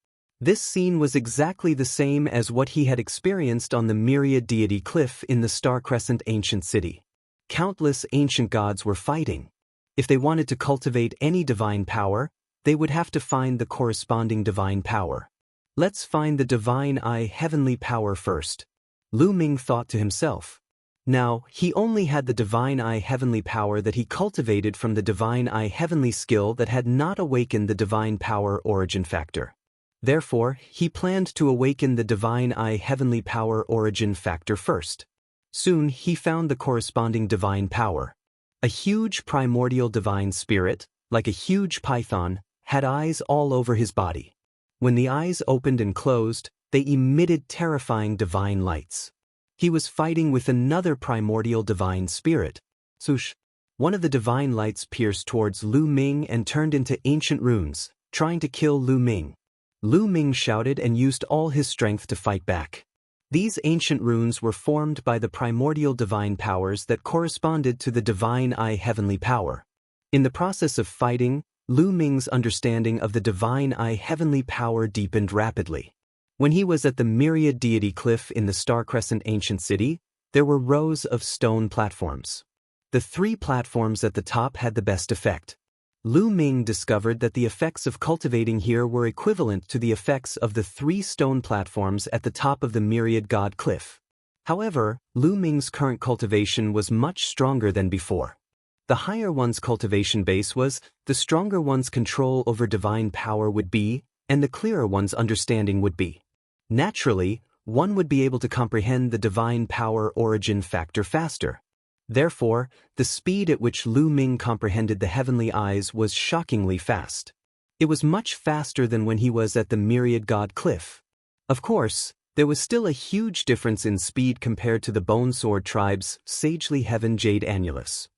This scene was exactly the same as what he had experienced on the Myriad Deity Cliff in the Star Crescent ancient city. Countless ancient gods were fighting. If they wanted to cultivate any divine power, they would have to find the corresponding divine power. Let's find the divine eye heavenly power first, Lu Ming thought to himself. Now, he only had the divine eye heavenly power that he cultivated from the divine eye heavenly skill that had not awakened the divine power origin factor. Therefore, he planned to awaken the divine eye heavenly power origin factor first. Soon he found the corresponding divine power. A huge primordial divine spirit, like a huge python, had eyes all over his body. When the eyes opened and closed, they emitted terrifying divine lights. He was fighting with another primordial divine spirit. Swoosh! One of the divine lights pierced towards Lu Ming and turned into ancient runes, trying to kill Lu Ming. Lu Ming shouted and used all his strength to fight back. These ancient runes were formed by the primordial divine powers that corresponded to the divine eye heavenly power. In the process of fighting, Lu Ming's understanding of the divine eye heavenly power deepened rapidly. When he was at the Myriad Deity Cliff in the Star Crescent ancient city, there were rows of stone platforms. The 3 platforms at the top had the best effect. Lu Ming discovered that the effects of cultivating here were equivalent to the effects of the 3 stone platforms at the top of the Myriad God Cliff. However, Lu Ming's current cultivation was much stronger than before. The higher one's cultivation base was, the stronger one's control over divine power would be, and the clearer one's understanding would be. Naturally, one would be able to comprehend the divine power origin factor faster. Therefore, the speed at which Lu Ming comprehended the heavenly eyes was shockingly fast. It was much faster than when he was at the Myriad God Cliff. Of course, there was still a huge difference in speed compared to the Bone Sword tribe's Sagely Heaven Jade Annulus.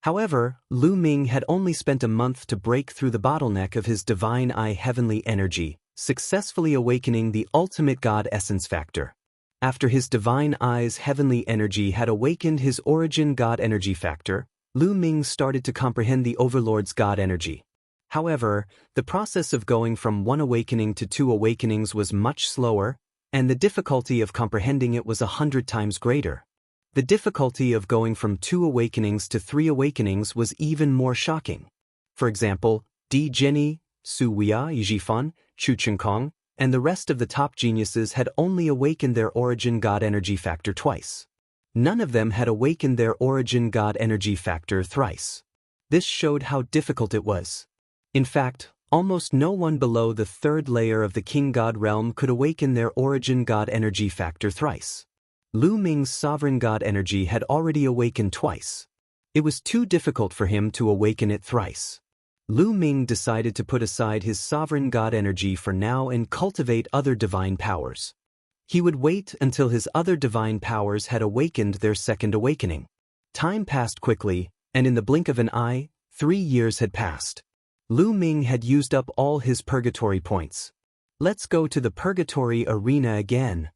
However, Lu Ming had only spent a month to break through the bottleneck of his divine eye heavenly energy, successfully awakening the ultimate God essence factor. After his divine eye's heavenly energy had awakened his origin God energy factor, Lu Ming started to comprehend the Overlord's God energy. However, the process of going from 1 awakening to 2 awakenings was much slower, and the difficulty of comprehending it was 100 times greater. The difficulty of going from 2 awakenings to 3 awakenings was even more shocking. For example, Di Zhenyi, Su Weia Yijifan, Chu Chengkong, and the rest of the top geniuses had only awakened their origin God energy factor twice. None of them had awakened their origin God energy factor thrice. This showed how difficult it was. In fact, almost no one below the 3rd layer of the King God realm could awaken their origin God energy factor thrice. Lu Ming's sovereign God energy had already awakened twice. It was too difficult for him to awaken it thrice. Lu Ming decided to put aside his sovereign God energy for now and cultivate other divine powers. He would wait until his other divine powers had awakened their 2nd awakening. Time passed quickly, and in the blink of an eye, 3 years had passed. Lu Ming had used up all his purgatory points. Let's go to the purgatory arena again.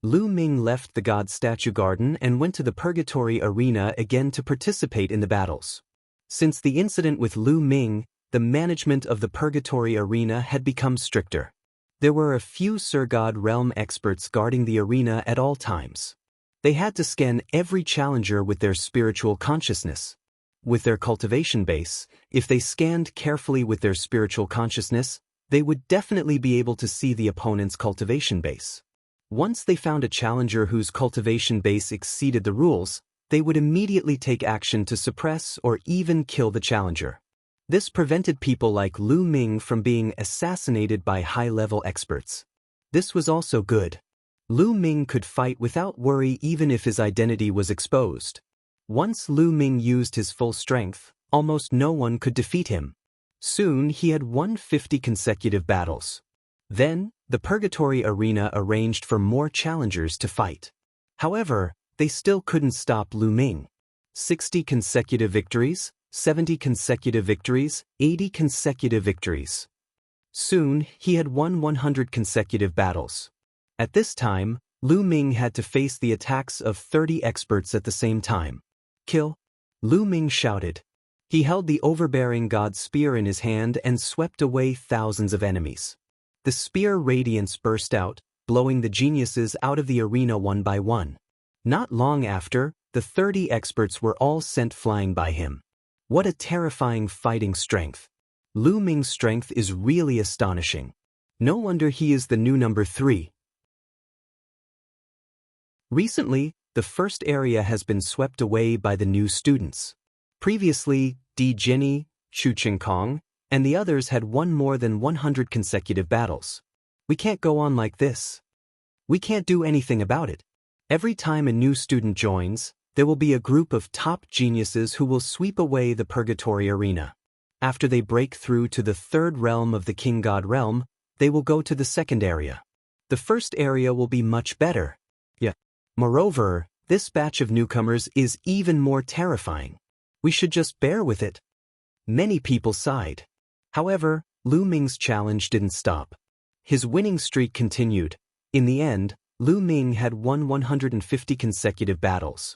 Lu Ming left the God statue garden and went to the purgatory arena again to participate in the battles. Since the incident with Lu Ming, the management of the purgatory arena had become stricter. There were a few Sir God realm experts guarding the arena at all times. They had to scan every challenger with their spiritual consciousness. With their cultivation base, if they scanned carefully with their spiritual consciousness, they would definitely be able to see the opponent's cultivation base. Once they found a challenger whose cultivation base exceeded the rules, they would immediately take action to suppress or even kill the challenger. This prevented people like Lu Ming from being assassinated by high-level experts. This was also good. Lu Ming could fight without worry even if his identity was exposed. Once Lu Ming used his full strength, almost no one could defeat him. Soon he had won 50 consecutive battles. Then, the Purgatory Arena arranged for more challengers to fight. However, they still couldn't stop Lu Ming. 60 consecutive victories, 70 consecutive victories, 80 consecutive victories. Soon, he had won 100 consecutive battles. At this time, Lu Ming had to face the attacks of 30 experts at the same time. Kill! Lu Ming shouted. He held the overbearing god's spear in his hand and swept away thousands of enemies. The spear radiance burst out, blowing the geniuses out of the arena one by one. Not long after, the 30 experts were all sent flying by him. What a terrifying fighting strength. Lu Ming's strength is really astonishing. No wonder he is the new number 3. Recently, the first area has been swept away by the new students. Previously, Di Jinni, Xu Qingkong, and the others had won more than 100 consecutive battles. We can't go on like this. We can't do anything about it. Every time a new student joins, there will be a group of top geniuses who will sweep away the purgatory arena. After they break through to the third realm of the King God realm, they will go to the second area. The first area will be much better. Yeah. Moreover, this batch of newcomers is even more terrifying. We should just bear with it. Many people sighed. However, Lu Ming's challenge didn't stop. His winning streak continued. In the end, Lu Ming had won 150 consecutive battles.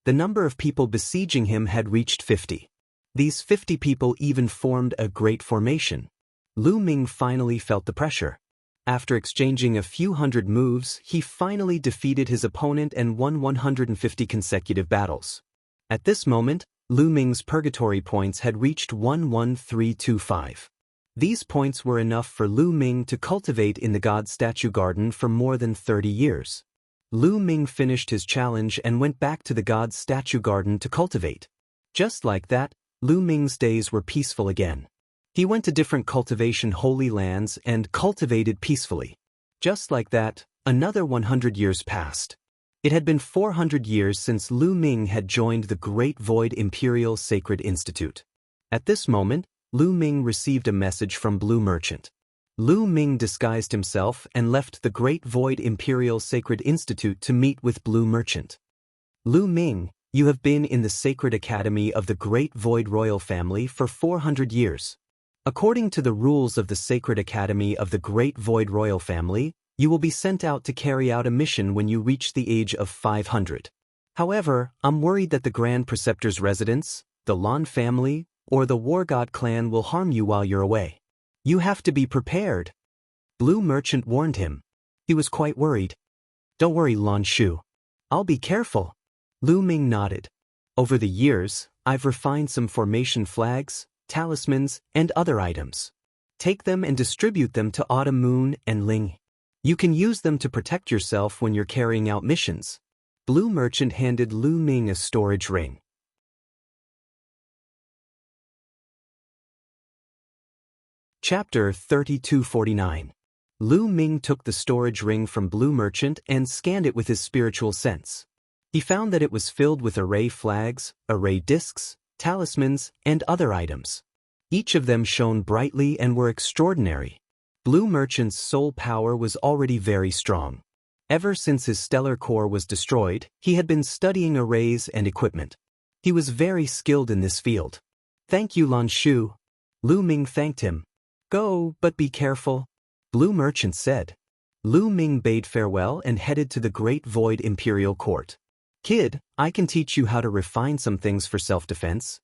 The number of people besieging him had reached 50. These 50 people even formed a great formation. Lu Ming finally felt the pressure. After exchanging a few hundred moves, he finally defeated his opponent and won 150 consecutive battles. At this moment, Lu Ming's purgatory points had reached 11325. These points were enough for Lu Ming to cultivate in the God Statue Garden for more than 30 years. Lu Ming finished his challenge and went back to the God Statue Garden to cultivate. Just like that, Lu Ming's days were peaceful again. He went to different cultivation holy lands and cultivated peacefully. Just like that, another 100 years passed. It had been 400 years since Lu Ming had joined the Great Void Imperial Sacred Institute. At this moment, Lu Ming received a message from Blue Merchant. Lu Ming disguised himself and left the Great Void Imperial Sacred Institute to meet with Blue Merchant. Lu Ming, you have been in the Sacred Academy of the Great Void Royal Family for 400 years. According to the rules of the Sacred Academy of the Great Void Royal Family, you will be sent out to carry out a mission when you reach the age of 500. However, I'm worried that the Grand Preceptor's residence, the Lan family, or the War God clan will harm you while you're away. You have to be prepared. Blue Merchant warned him. He was quite worried. Don't worry, Lan Shu. I'll be careful. Lu Ming nodded. Over the years, I've refined some formation flags, talismans, and other items. Take them and distribute them to Autumn Moon and Ling. You can use them to protect yourself when you're carrying out missions. Blue Merchant handed Lu Ming a storage ring. Chapter 3249. Lu Ming took the storage ring from Blue Merchant and scanned it with his spiritual sense. He found that it was filled with array flags, array discs, talismans, and other items. Each of them shone brightly and were extraordinary. Blue Merchant's soul power was already very strong. Ever since his stellar core was destroyed, he had been studying arrays and equipment. He was very skilled in this field. Thank you, Lan Shu. Lu Ming thanked him. Go, but be careful, Blue Merchant said. Lu Ming bade farewell and headed to the Great Void Imperial Court. Kid, I can teach you how to refine some things for self-defense.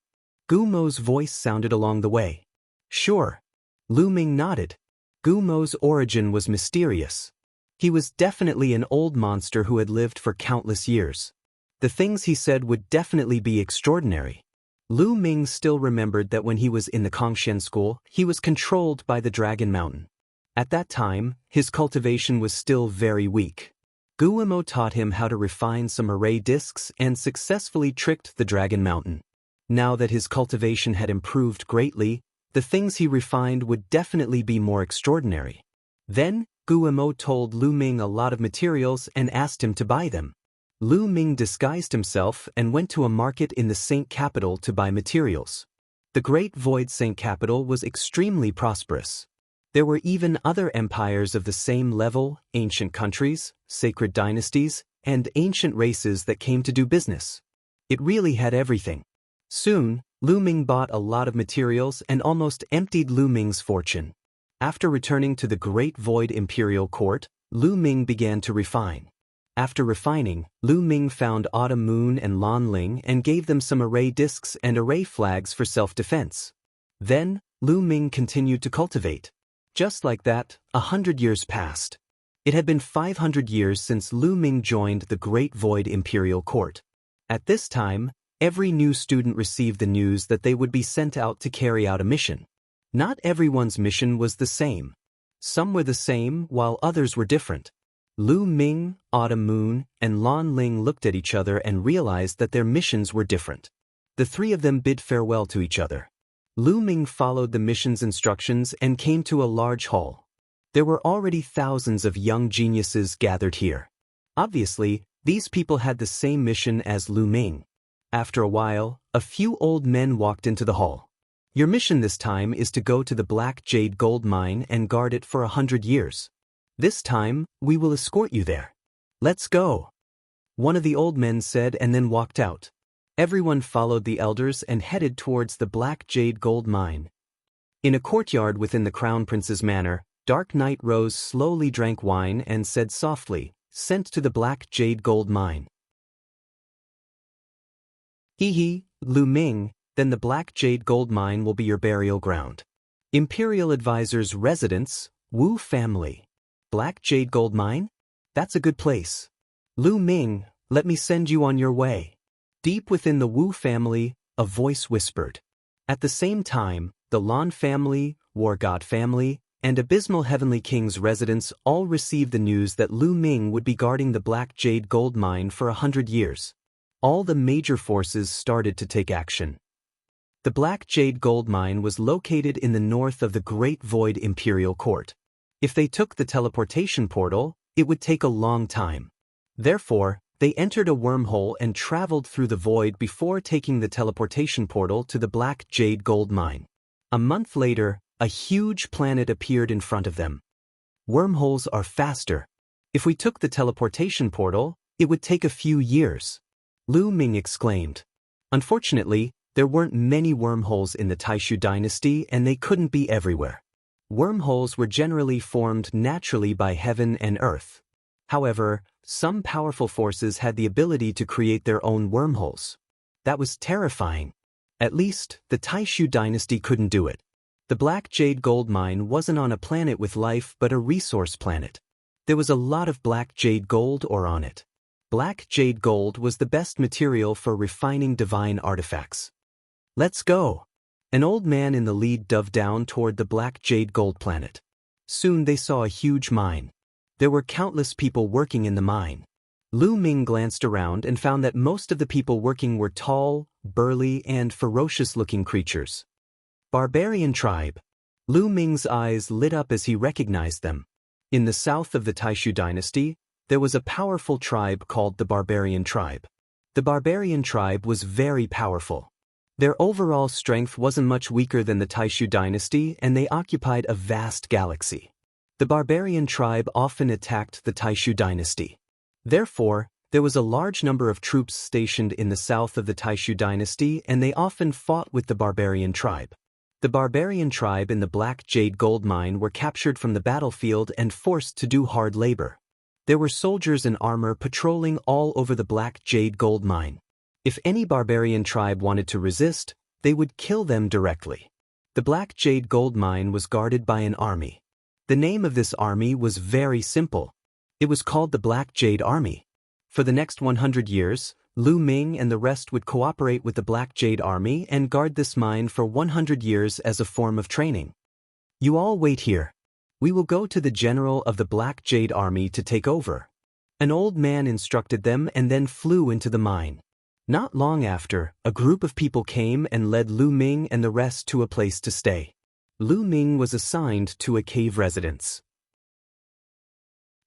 Gu Mo's voice sounded along the way. Sure. Lu Ming nodded. Gu Mo's origin was mysterious. He was definitely an old monster who had lived for countless years. The things he said would definitely be extraordinary. Lu Ming still remembered that when he was in the Kongshen school, he was controlled by the Dragon Mountain. At that time, his cultivation was still very weak. Gu Mo taught him how to refine some array discs and successfully tricked the Dragon Mountain. Now that his cultivation had improved greatly, the things he refined would definitely be more extraordinary. Then, Gu Mo told Lu Ming a lot of materials and asked him to buy them. Lu Ming disguised himself and went to a market in the Saint Capital to buy materials. The Great Void Saint Capital was extremely prosperous. There were even other empires of the same level, ancient countries, sacred dynasties, and ancient races that came to do business. It really had everything. Soon, Lu Ming bought a lot of materials and almost emptied Lu Ming's fortune. After returning to the Great Void Imperial Court, Lu Ming began to refine. After refining, Lu Ming found Autumn Moon and Lan Ling and gave them some array discs and array flags for self-defense. Then, Lu Ming continued to cultivate. Just like that, 100 years passed. It had been 500 years since Lu Ming joined the Great Void Imperial Court. At this time, every new student received the news that they would be sent out to carry out a mission. Not everyone's mission was the same. Some were the same, while others were different. Lu Ming, Autumn Moon, and Lan Ling looked at each other and realized that their missions were different. The three of them bid farewell to each other. Lu Ming followed the mission's instructions and came to a large hall. There were already thousands of young geniuses gathered here. Obviously, these people had the same mission as Lu Ming. After a while, a few old men walked into the hall. Your mission this time is to go to the Black Jade Gold Mine and guard it for 100 years. This time, we will escort you there. Let's go. One of the old men said and then walked out. Everyone followed the elders and headed towards the Black Jade Gold Mine. In a courtyard within the Crown Prince's manor, Dark Knight Rose slowly drank wine and said softly, "Sent to the Black Jade Gold Mine." Hee, Lu Ming, then the Black Jade Gold Mine will be your burial ground. Imperial Advisor's residence, Wu family. Black Jade Gold Mine? That's a good place. Lu Ming, let me send you on your way. Deep within the Wu family, a voice whispered. At the same time, the Lan family, War God family, and Abysmal Heavenly King's residence all received the news that Lu Ming would be guarding the Black Jade Gold Mine for 100 years. All the major forces started to take action. The Black Jade Gold Mine was located in the north of the Great Void Imperial Court. If they took the teleportation portal, it would take a long time. Therefore, they entered a wormhole and traveled through the void before taking the teleportation portal to the Black Jade Gold Mine. A month later, a huge planet appeared in front of them. Wormholes are faster. If we took the teleportation portal, it would take a few years. Lu Ming exclaimed. Unfortunately, there weren't many wormholes in the Taishu dynasty and they couldn't be everywhere. Wormholes were generally formed naturally by heaven and earth. However, some powerful forces had the ability to create their own wormholes. That was terrifying. At least, the Taishu dynasty couldn't do it. The Black Jade Gold Mine wasn't on a planet with life but a resource planet. There was a lot of black jade gold ore on it. Black jade gold was the best material for refining divine artifacts. Let's go. An old man in the lead dove down toward the Black Jade Gold planet. Soon they saw a huge mine. There were countless people working in the mine. Lu Ming glanced around and found that most of the people working were tall, burly, and ferocious-looking creatures. Barbarian tribe. Lu Ming's eyes lit up as he recognized them. In the south of the Taishu dynasty, there was a powerful tribe called the Barbarian tribe. The Barbarian tribe was very powerful. Their overall strength wasn't much weaker than the Taishu dynasty and they occupied a vast galaxy. The Barbarian tribe often attacked the Taishu dynasty. Therefore, there was a large number of troops stationed in the south of the Taishu dynasty and they often fought with the Barbarian tribe. The Barbarian tribe in the Black Jade Gold Mine were captured from the battlefield and forced to do hard labor. There were soldiers in armor patrolling all over the Black Jade Gold Mine. If any barbarian tribe wanted to resist, they would kill them directly. The Black Jade Gold Mine was guarded by an army. The name of this army was very simple. It was called the Black Jade Army. For the next 100 years, Lu Ming and the rest would cooperate with the Black Jade Army and guard this mine for 100 years as a form of training. You all wait here. We will go to the general of the Black Jade Army to take over. An old man instructed them and then flew into the mine. Not long after, a group of people came and led Lu Ming and the rest to a place to stay. Lu Ming was assigned to a cave residence.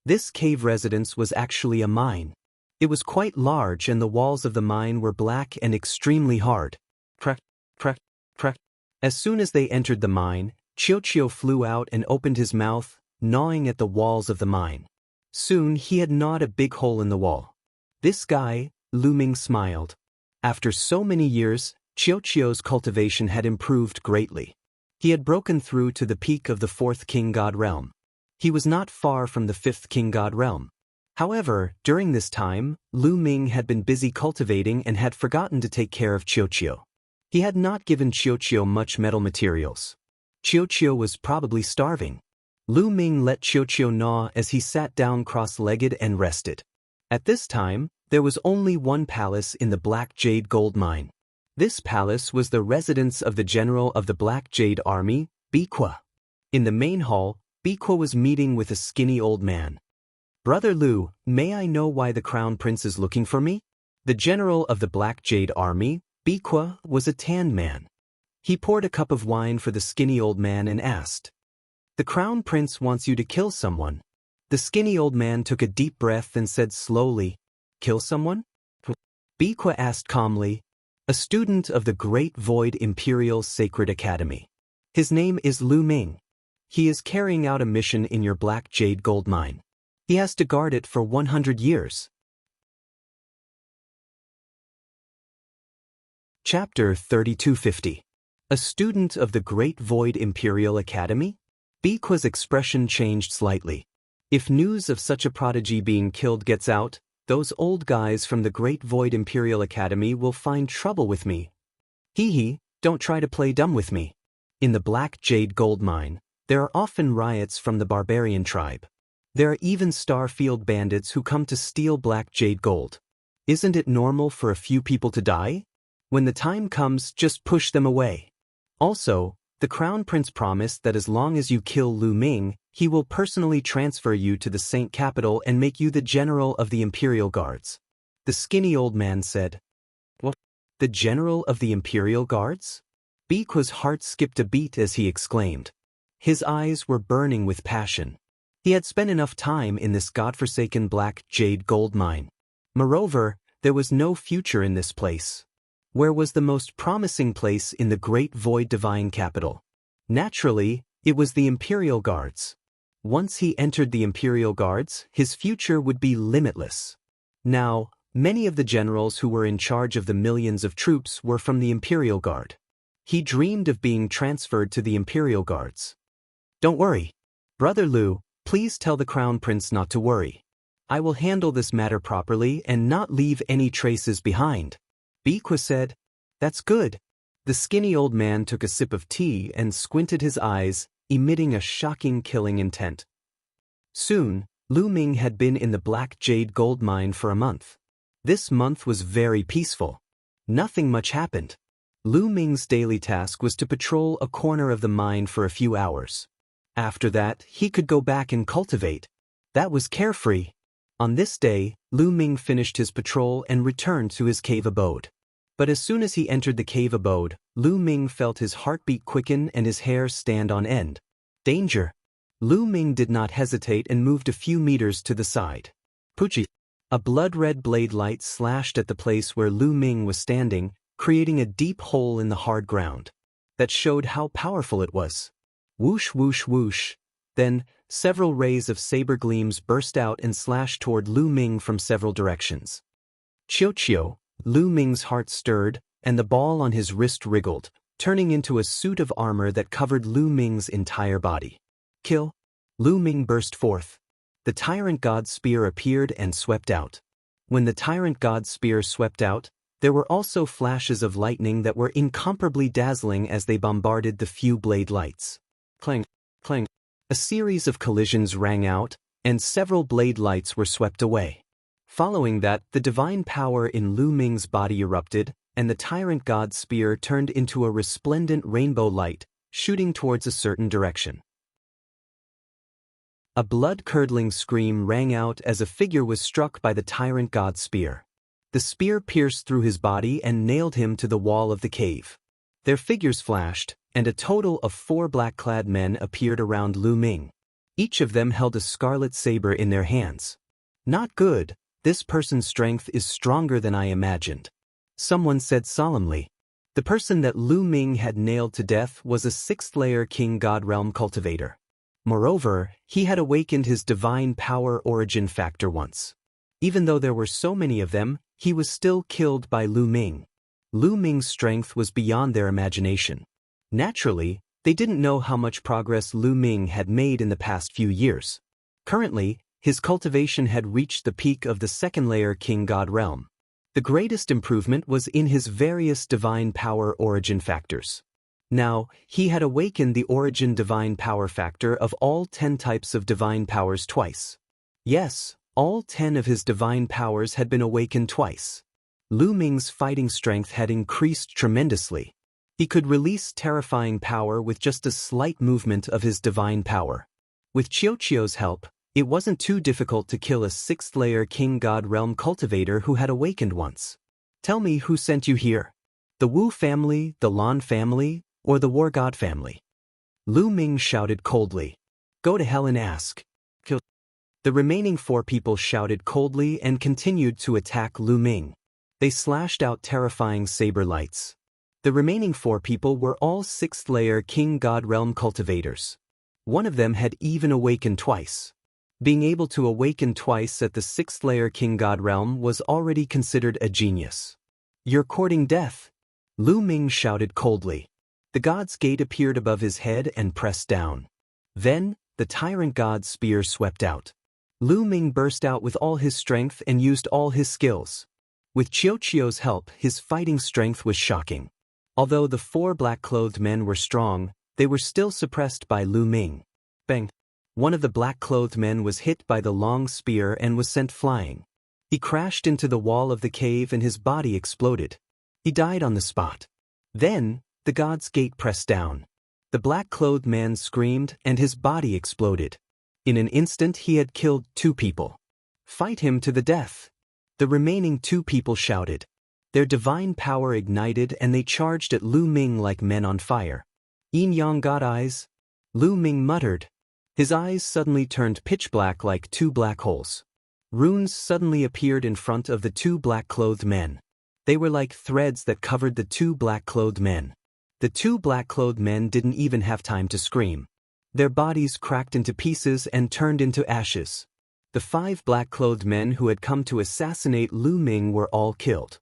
This cave residence was actually a mine. It was quite large and the walls of the mine were black and extremely hard. Crack, crack, crack. As soon as they entered the mine, Chiu flew out and opened his mouth, gnawing at the walls of the mine. Soon he had gnawed a big hole in the wall. This guy, Lu Ming smiled. After so many years, Chiu's cultivation had improved greatly. He had broken through to the peak of the 4th King God realm. He was not far from the 5th King God realm. However, during this time, Lu Ming had been busy cultivating and had forgotten to take care of Qiuqiu. He had not given Qiuqiu much metal materials. Qiuqiu was probably starving. Lu Ming let Qiuqiu gnaw as he sat down cross-legged and rested. At this time, there was only one palace in the Black Jade Gold Mine. This palace was the residence of the general of the Black Jade Army, Biqua. In the main hall, Biqua was meeting with a skinny old man. "Brother Lu, may I know why the crown prince is looking for me?" The general of the Black Jade Army, Biqua, was a tanned man. He poured a cup of wine for the skinny old man and asked, "The crown prince wants you to kill someone." The skinny old man took a deep breath and said slowly, "Kill someone?" Biqua asked calmly, "A student of the Great Void Imperial Sacred Academy. His name is Lu Ming. He is carrying out a mission in your Black Jade Gold Mine. He has to guard it for 100 years. Chapter 3250. A student of the Great Void Imperial Academy? Biqua's expression changed slightly. If news of such a prodigy being killed gets out, those old guys from the Great Void Imperial Academy will find trouble with me. Hee, don't try to play dumb with me. In the Black Jade Gold Mine, there are often riots from the barbarian tribe. There are even Starfield bandits who come to steal Black Jade Gold. Isn't it normal for a few people to die? When the time comes, just push them away. Also, the Crown Prince promised that as long as you kill Lu Ming, he will personally transfer you to the Saint Capital and make you the general of the Imperial Guards. The skinny old man said, "What? The general of the Imperial Guards?" Biqua's heart skipped a beat as he exclaimed. His eyes were burning with passion. He had spent enough time in this godforsaken Black Jade Gold Mine. Moreover, there was no future in this place. Where was the most promising place in the Great Void Divine Capital? Naturally, it was the Imperial Guards. Once he entered the Imperial Guards, his future would be limitless. Now, many of the generals who were in charge of the millions of troops were from the Imperial Guard. He dreamed of being transferred to the Imperial Guards. "Don't worry. Brother Lu, please tell the Crown Prince not to worry. I will handle this matter properly and not leave any traces behind." Biqua said, "That's good." The skinny old man took a sip of tea and squinted his eyes, emitting a shocking killing intent. Soon, Lu Ming had been in the Black Jade Gold Mine for a month. This month was very peaceful. Nothing much happened. Lu Ming's daily task was to patrol a corner of the mine for a few hours. After that, he could go back and cultivate. That was carefree. On this day, Lu Ming finished his patrol and returned to his cave abode. But as soon as he entered the cave abode, Lu Ming felt his heartbeat quicken and his hair stand on end. Danger! Lu Ming did not hesitate and moved a few meters to the side. Puchi! A blood-red blade light slashed at the place where Lu Ming was standing, creating a deep hole in the hard ground. That showed how powerful it was. Whoosh whoosh whoosh. Then, several rays of saber gleams burst out and slashed toward Lu Ming from several directions. Qiuqiu, Lu Ming's heart stirred, and the ball on his wrist wriggled, turning into a suit of armor that covered Lu Ming's entire body. Kill! Lu Ming burst forth. The Tyrant God's spear appeared and swept out. When the Tyrant God's spear swept out, there were also flashes of lightning that were incomparably dazzling as they bombarded the few blade lights. Clang, clang. A series of collisions rang out, and several blade lights were swept away. Following that, the divine power in Lu Ming's body erupted, and the Tyrant God's spear turned into a resplendent rainbow light, shooting towards a certain direction. A blood-curdling scream rang out as a figure was struck by the Tyrant God's spear. The spear pierced through his body and nailed him to the wall of the cave. Their figures flashed, and a total of 4 black-clad men appeared around Lu Ming. Each of them held a scarlet saber in their hands. "Not good. This person's strength is stronger than I imagined," someone said solemnly. The person that Lu Ming had nailed to death was a 6th-layer King God Realm cultivator. Moreover, he had awakened his divine power origin factor once. Even though there were so many of them, he was still killed by Lu Ming. Lu Ming's strength was beyond their imagination. Naturally, they didn't know how much progress Lu Ming had made in the past few years. Currently, his cultivation had reached the peak of the second-layer king god realm. The greatest improvement was in his various divine power origin factors. Now, he had awakened the origin divine power factor of all 10 types of divine powers twice. Yes, all 10 of his divine powers had been awakened twice. Lu Ming's fighting strength had increased tremendously. He could release terrifying power with just a slight movement of his divine power. With Qiuqiu's help, it wasn't too difficult to kill a 6th-layer king god realm cultivator who had awakened once. Tell me who sent you here? The Wu family, the Lan family, or the War God family? Lu Ming shouted coldly. Go to hell and ask. Kill. The remaining 4 people shouted coldly and continued to attack Lu Ming. They slashed out terrifying saber lights. The remaining 4 people were all 6th-layer king god realm cultivators. One of them had even awakened twice. Being able to awaken twice at the 6th-layer king god realm was already considered a genius. You're courting death? Lu Ming shouted coldly. The god's gate appeared above his head and pressed down. Then, the tyrant god's spear swept out. Lu Ming burst out with all his strength and used all his skills. With Qiuqiu's help, his fighting strength was shocking. Although the 4 black-clothed men were strong, they were still suppressed by Lu Ming. Bang! One of the black-clothed men was hit by the long spear and was sent flying. He crashed into the wall of the cave and his body exploded. He died on the spot. Then, the god's gate pressed down. The black-clothed man screamed and his body exploded. In an instant he had killed 2 people. Fight him to the death. The remaining 2 people shouted. Their divine power ignited and they charged at Lu Ming like men on fire. Yin-yang god eyes? Lu Ming muttered. His eyes suddenly turned pitch black like 2 black holes. Runes suddenly appeared in front of the 2 black-clothed men. They were like threads that covered the 2 black-clothed men. The 2 black-clothed men didn't even have time to scream. Their bodies cracked into pieces and turned into ashes. The 5 black-clothed men who had come to assassinate Lu Ming were all killed.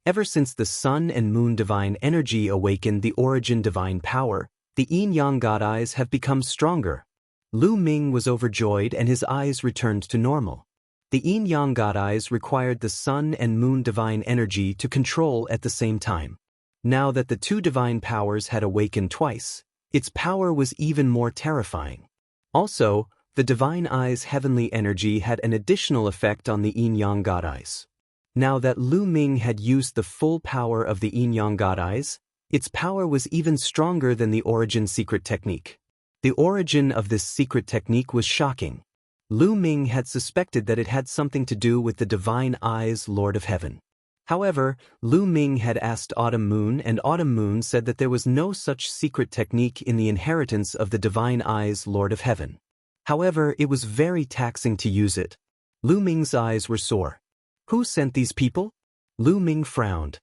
Ever since the sun and moon divine energy awakened the origin divine power, the yin-yang god eyes have become stronger. Lu Ming was overjoyed and his eyes returned to normal. The yin-yang god eyes required the sun and moon divine energy to control at the same time. Now that the 2 divine powers had awakened twice, its power was even more terrifying. Also, the divine eye's heavenly energy had an additional effect on the yin-yang god eyes. Now that Lu Ming had used the full power of the yin-yang god eyes, its power was even stronger than the origin secret technique. The origin of this secret technique was shocking. Lu Ming had suspected that it had something to do with the divine eyes Lord of Heaven. However, Lu Ming had asked Autumn Moon and Autumn Moon said that there was no such secret technique in the inheritance of the divine eyes Lord of Heaven. However, it was very taxing to use it. Lu Ming's eyes were sore. Who sent these people? Lu Ming frowned.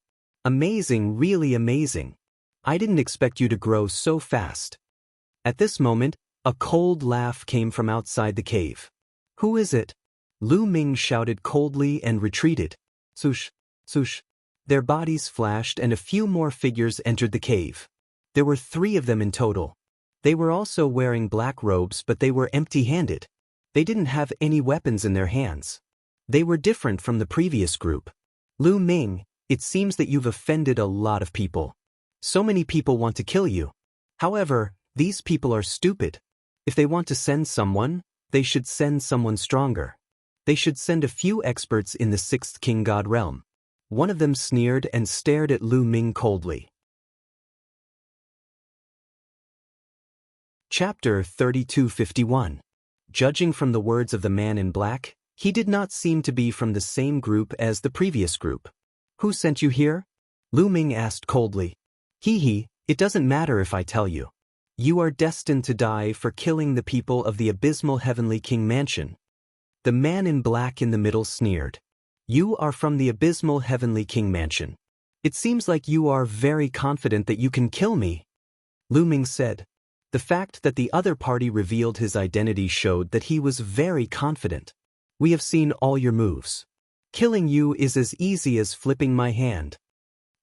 Amazing, really amazing. I didn't expect you to grow so fast. At this moment, a cold laugh came from outside the cave. Who is it? Lu Ming shouted coldly and retreated. Swoosh, swoosh. Their bodies flashed and a few more figures entered the cave. There were 3 of them in total. They were also wearing black robes, but they were empty-handed. They didn't have any weapons in their hands. They were different from the previous group. Lu Ming, it seems that you've offended a lot of people. So many people want to kill you. However, these people are stupid. If they want to send someone, they should send someone stronger. They should send a few experts in the 6th king god realm. One of them sneered and stared at Lu Ming coldly. Chapter 3251. Judging from the words of the man in black, he did not seem to be from the same group as the previous group. Who sent you here? Lu Ming asked coldly. It doesn't matter if I tell you. You are destined to die for killing the people of the abysmal heavenly king mansion. The man in black in the middle sneered. You are from the abysmal heavenly king mansion. It seems like you are very confident that you can kill me. Lu Ming said. The fact that the other party revealed his identity showed that he was very confident. We have seen all your moves. Killing you is as easy as flipping my hand.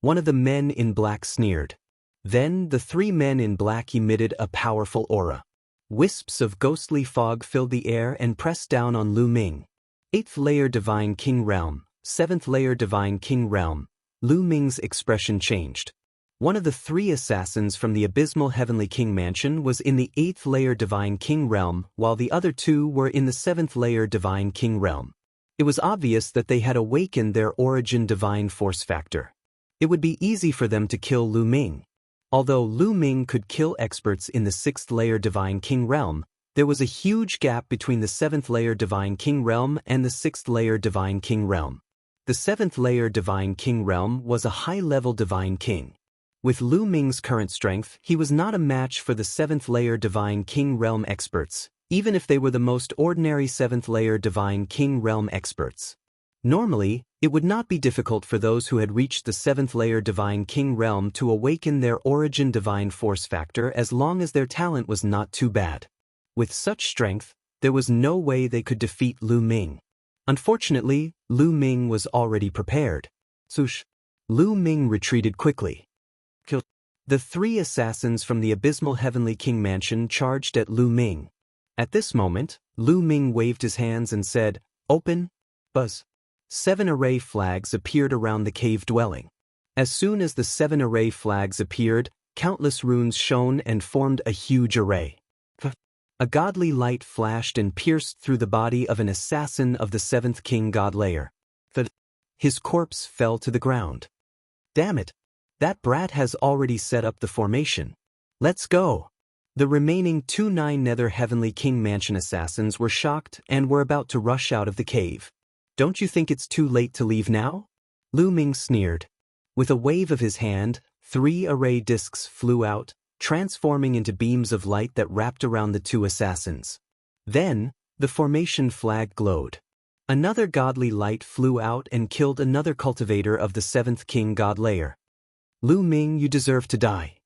One of the men in black sneered. Then the 3 men in black emitted a powerful aura. Wisps of ghostly fog filled the air and pressed down on Lu Ming. 8th layer Divine King Realm, 7th layer Divine King Realm. Lu Ming's expression changed. One of the 3 assassins from the abysmal Heavenly King Mansion was in the 8th layer Divine King Realm, while the other 2 were in the 7th layer Divine King Realm. It was obvious that they had awakened their origin divine force factor. It would be easy for them to kill Lu Ming. Although Lu Ming could kill experts in the 6th layer Divine King Realm, there was a huge gap between the 7th layer Divine King Realm and the 6th layer Divine King Realm. The 7th layer Divine King Realm was a high-level Divine King. With Lu Ming's current strength, he was not a match for the 7th layer Divine King Realm experts, even if they were the most ordinary 7th layer Divine King Realm experts. Normally, it would not be difficult for those who had reached the 7th layer Divine King Realm to awaken their origin divine force factor as long as their talent was not too bad. With such strength, there was no way they could defeat Lu Ming. Unfortunately, Lu Ming was already prepared. Swoosh! Lu Ming retreated quickly. Killed. The 3 assassins from the abysmal Heavenly King Mansion charged at Lu Ming. At this moment, Lu Ming waved his hands and said, "Open!" Buzz. 7 array flags appeared around the cave dwelling. As soon as the 7 array flags appeared, countless runes shone and formed a huge array. A godly light flashed and pierced through the body of an assassin of the 7th King God layer. His corpse fell to the ground. Damn it! That brat has already set up the formation. Let's go! The remaining 2 Nether Heavenly King Mansion assassins were shocked and were about to rush out of the cave. Don't you think it's too late to leave now? Lu Ming sneered. With a wave of his hand, 3 array discs flew out, transforming into beams of light that wrapped around the 2 assassins. Then, the formation flag glowed. Another godly light flew out and killed another cultivator of the 7th King God layer. Lu Ming, you deserve to die.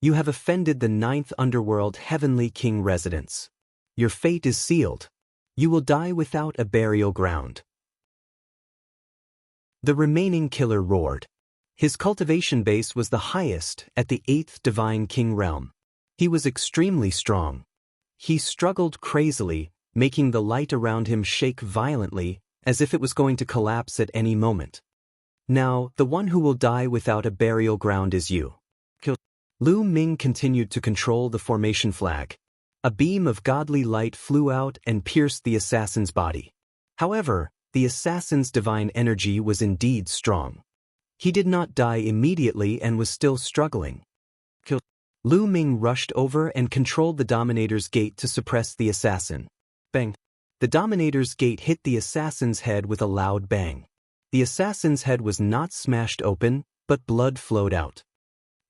You have offended the 9th Underworld Heavenly King residence. Your fate is sealed. You will die without a burial ground. The remaining killer roared. His cultivation base was the highest at the 8th Divine King Realm. He was extremely strong. He struggled crazily, making the light around him shake violently, as if it was going to collapse at any moment. Now, the one who will die without a burial ground is you. Lu Ming continued to control the formation flag. A beam of godly light flew out and pierced the assassin's body. However, the assassin's divine energy was indeed strong. He did not die immediately and was still struggling. Lu Ming rushed over and controlled the Dominator's Gate to suppress the assassin. Bang! The Dominator's Gate hit the assassin's head with a loud bang. The assassin's head was not smashed open, but blood flowed out.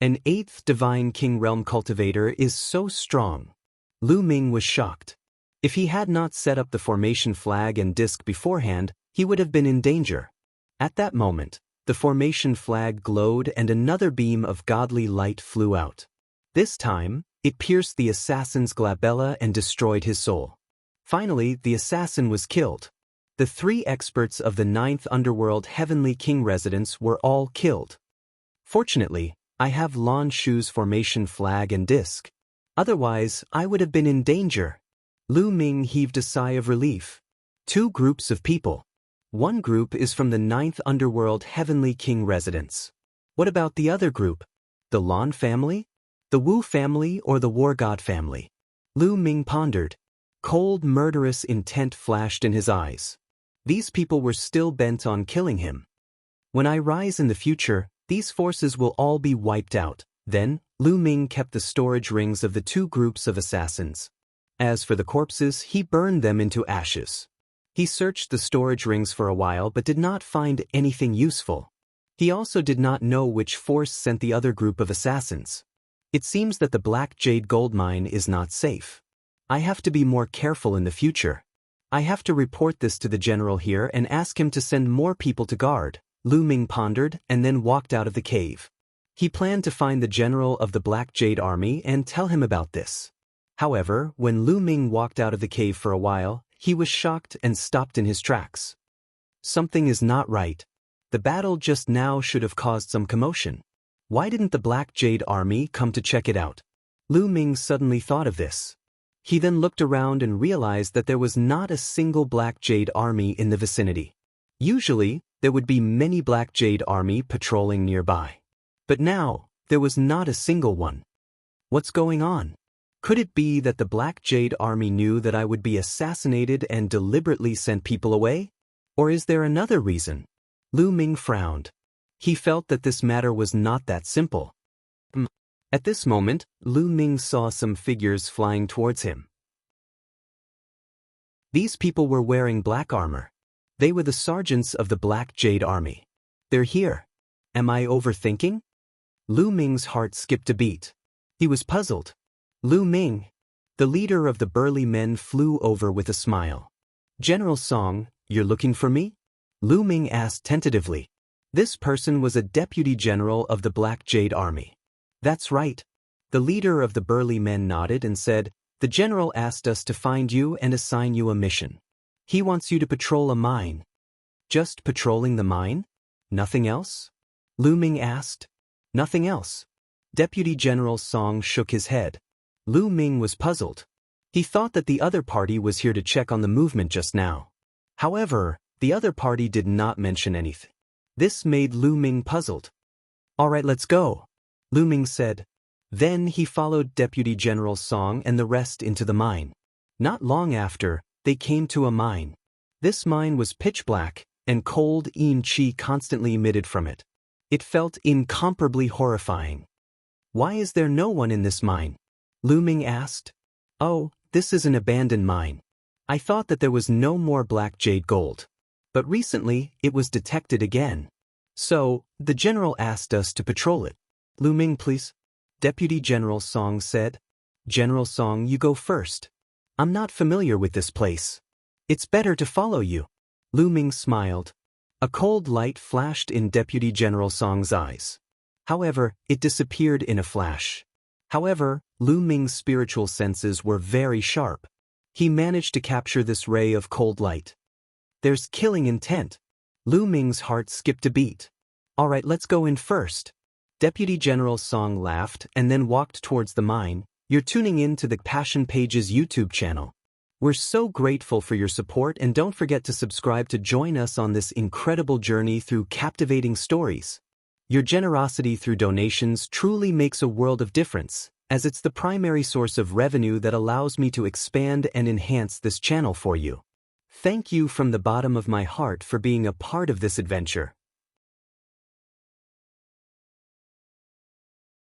An 8th Divine King Realm cultivator is so strong. Lu Ming was shocked. If he had not set up the formation flag and disc beforehand, he would have been in danger. At that moment, the formation flag glowed and another beam of godly light flew out. This time, it pierced the assassin's glabella and destroyed his soul. Finally, the assassin was killed. The 3 experts of the 9th Underworld Heavenly King residence were all killed. Fortunately, I have Lan Shu's formation flag and disc. Otherwise, I would have been in danger. Lu Ming heaved a sigh of relief. 2 groups of people. One group is from the 9th Underworld Heavenly King residence. What about the other group? The Lan family? The Wu family or the War God family? Lu Ming pondered. Cold, murderous intent flashed in his eyes. These people were still bent on killing him. When I rise in the future, these forces will all be wiped out. Then, Lu Ming kept the storage rings of the 2 groups of assassins. As for the corpses, he burned them into ashes. He searched the storage rings for a while but did not find anything useful. He also did not know which force sent the other group of assassins. It seems that the Black Jade gold mine is not safe. I have to be more careful in the future. I have to report this to the general here and ask him to send more people to guard. Lu Ming pondered and then walked out of the cave. He planned to find the general of the Black Jade army and tell him about this. However, when Lu Ming walked out of the cave for a while, he was shocked and stopped in his tracks. Something is not right. The battle just now should have caused some commotion. Why didn't the Black Jade army come to check it out? Lu Ming suddenly thought of this. He then looked around and realized that there was not a single Black Jade army in the vicinity. Usually, there would be many Black Jade army patrolling nearby. But now, there was not a single one. What's going on? Could it be that the Black Jade army knew that I would be assassinated and deliberately sent people away? Or is there another reason? Lu Ming frowned. He felt that this matter was not that simple. At this moment, Lu Ming saw some figures flying towards him. These people were wearing black armor. They were the sergeants of the Black Jade army. They're here. Am I overthinking? Lu Ming's heart skipped a beat. He was puzzled. Lu Ming. The leader of the burly men flew over with a smile. General Song, you're looking for me? Lu Ming asked tentatively. This person was a deputy general of the Black Jade army. That's right. The leader of the burly men nodded and said, the general asked us to find you and assign you a mission. He wants you to patrol a mine. Just patrolling the mine? Nothing else? Lu Ming asked. Nothing else. Deputy General Song shook his head. Lu Ming was puzzled. He thought that the other party was here to check on the movement just now. However, the other party did not mention anything. This made Lu Ming puzzled. All right, let's go, Lu Ming said. Then he followed Deputy General Song and the rest into the mine. Not long after, they came to a mine. This mine was pitch black, and cold chi constantly emitted from it. It felt incomparably horrifying. Why is there no one in this mine? Lu Ming asked. Oh, this is an abandoned mine. I thought that there was no more Black Jade gold. But recently, it was detected again. So, the general asked us to patrol it. Lu Ming, please. Deputy General Song said. General Song, you go first. I'm not familiar with this place. It's better to follow you. Lu Ming smiled. A cold light flashed in Deputy General Song's eyes. However, it disappeared in a flash. However, Lu Ming's spiritual senses were very sharp. He managed to capture this ray of cold light. There's killing intent. Lu Ming's heart skipped a beat. All right, let's go in first. Deputy General Song laughed and then walked towards the mine. You're tuning in to the Passion Pages YouTube channel. We're so grateful for your support, and don't forget to subscribe to join us on this incredible journey through captivating stories. Your generosity through donations truly makes a world of difference, as it's the primary source of revenue that allows me to expand and enhance this channel for you. Thank you from the bottom of my heart for being a part of this adventure.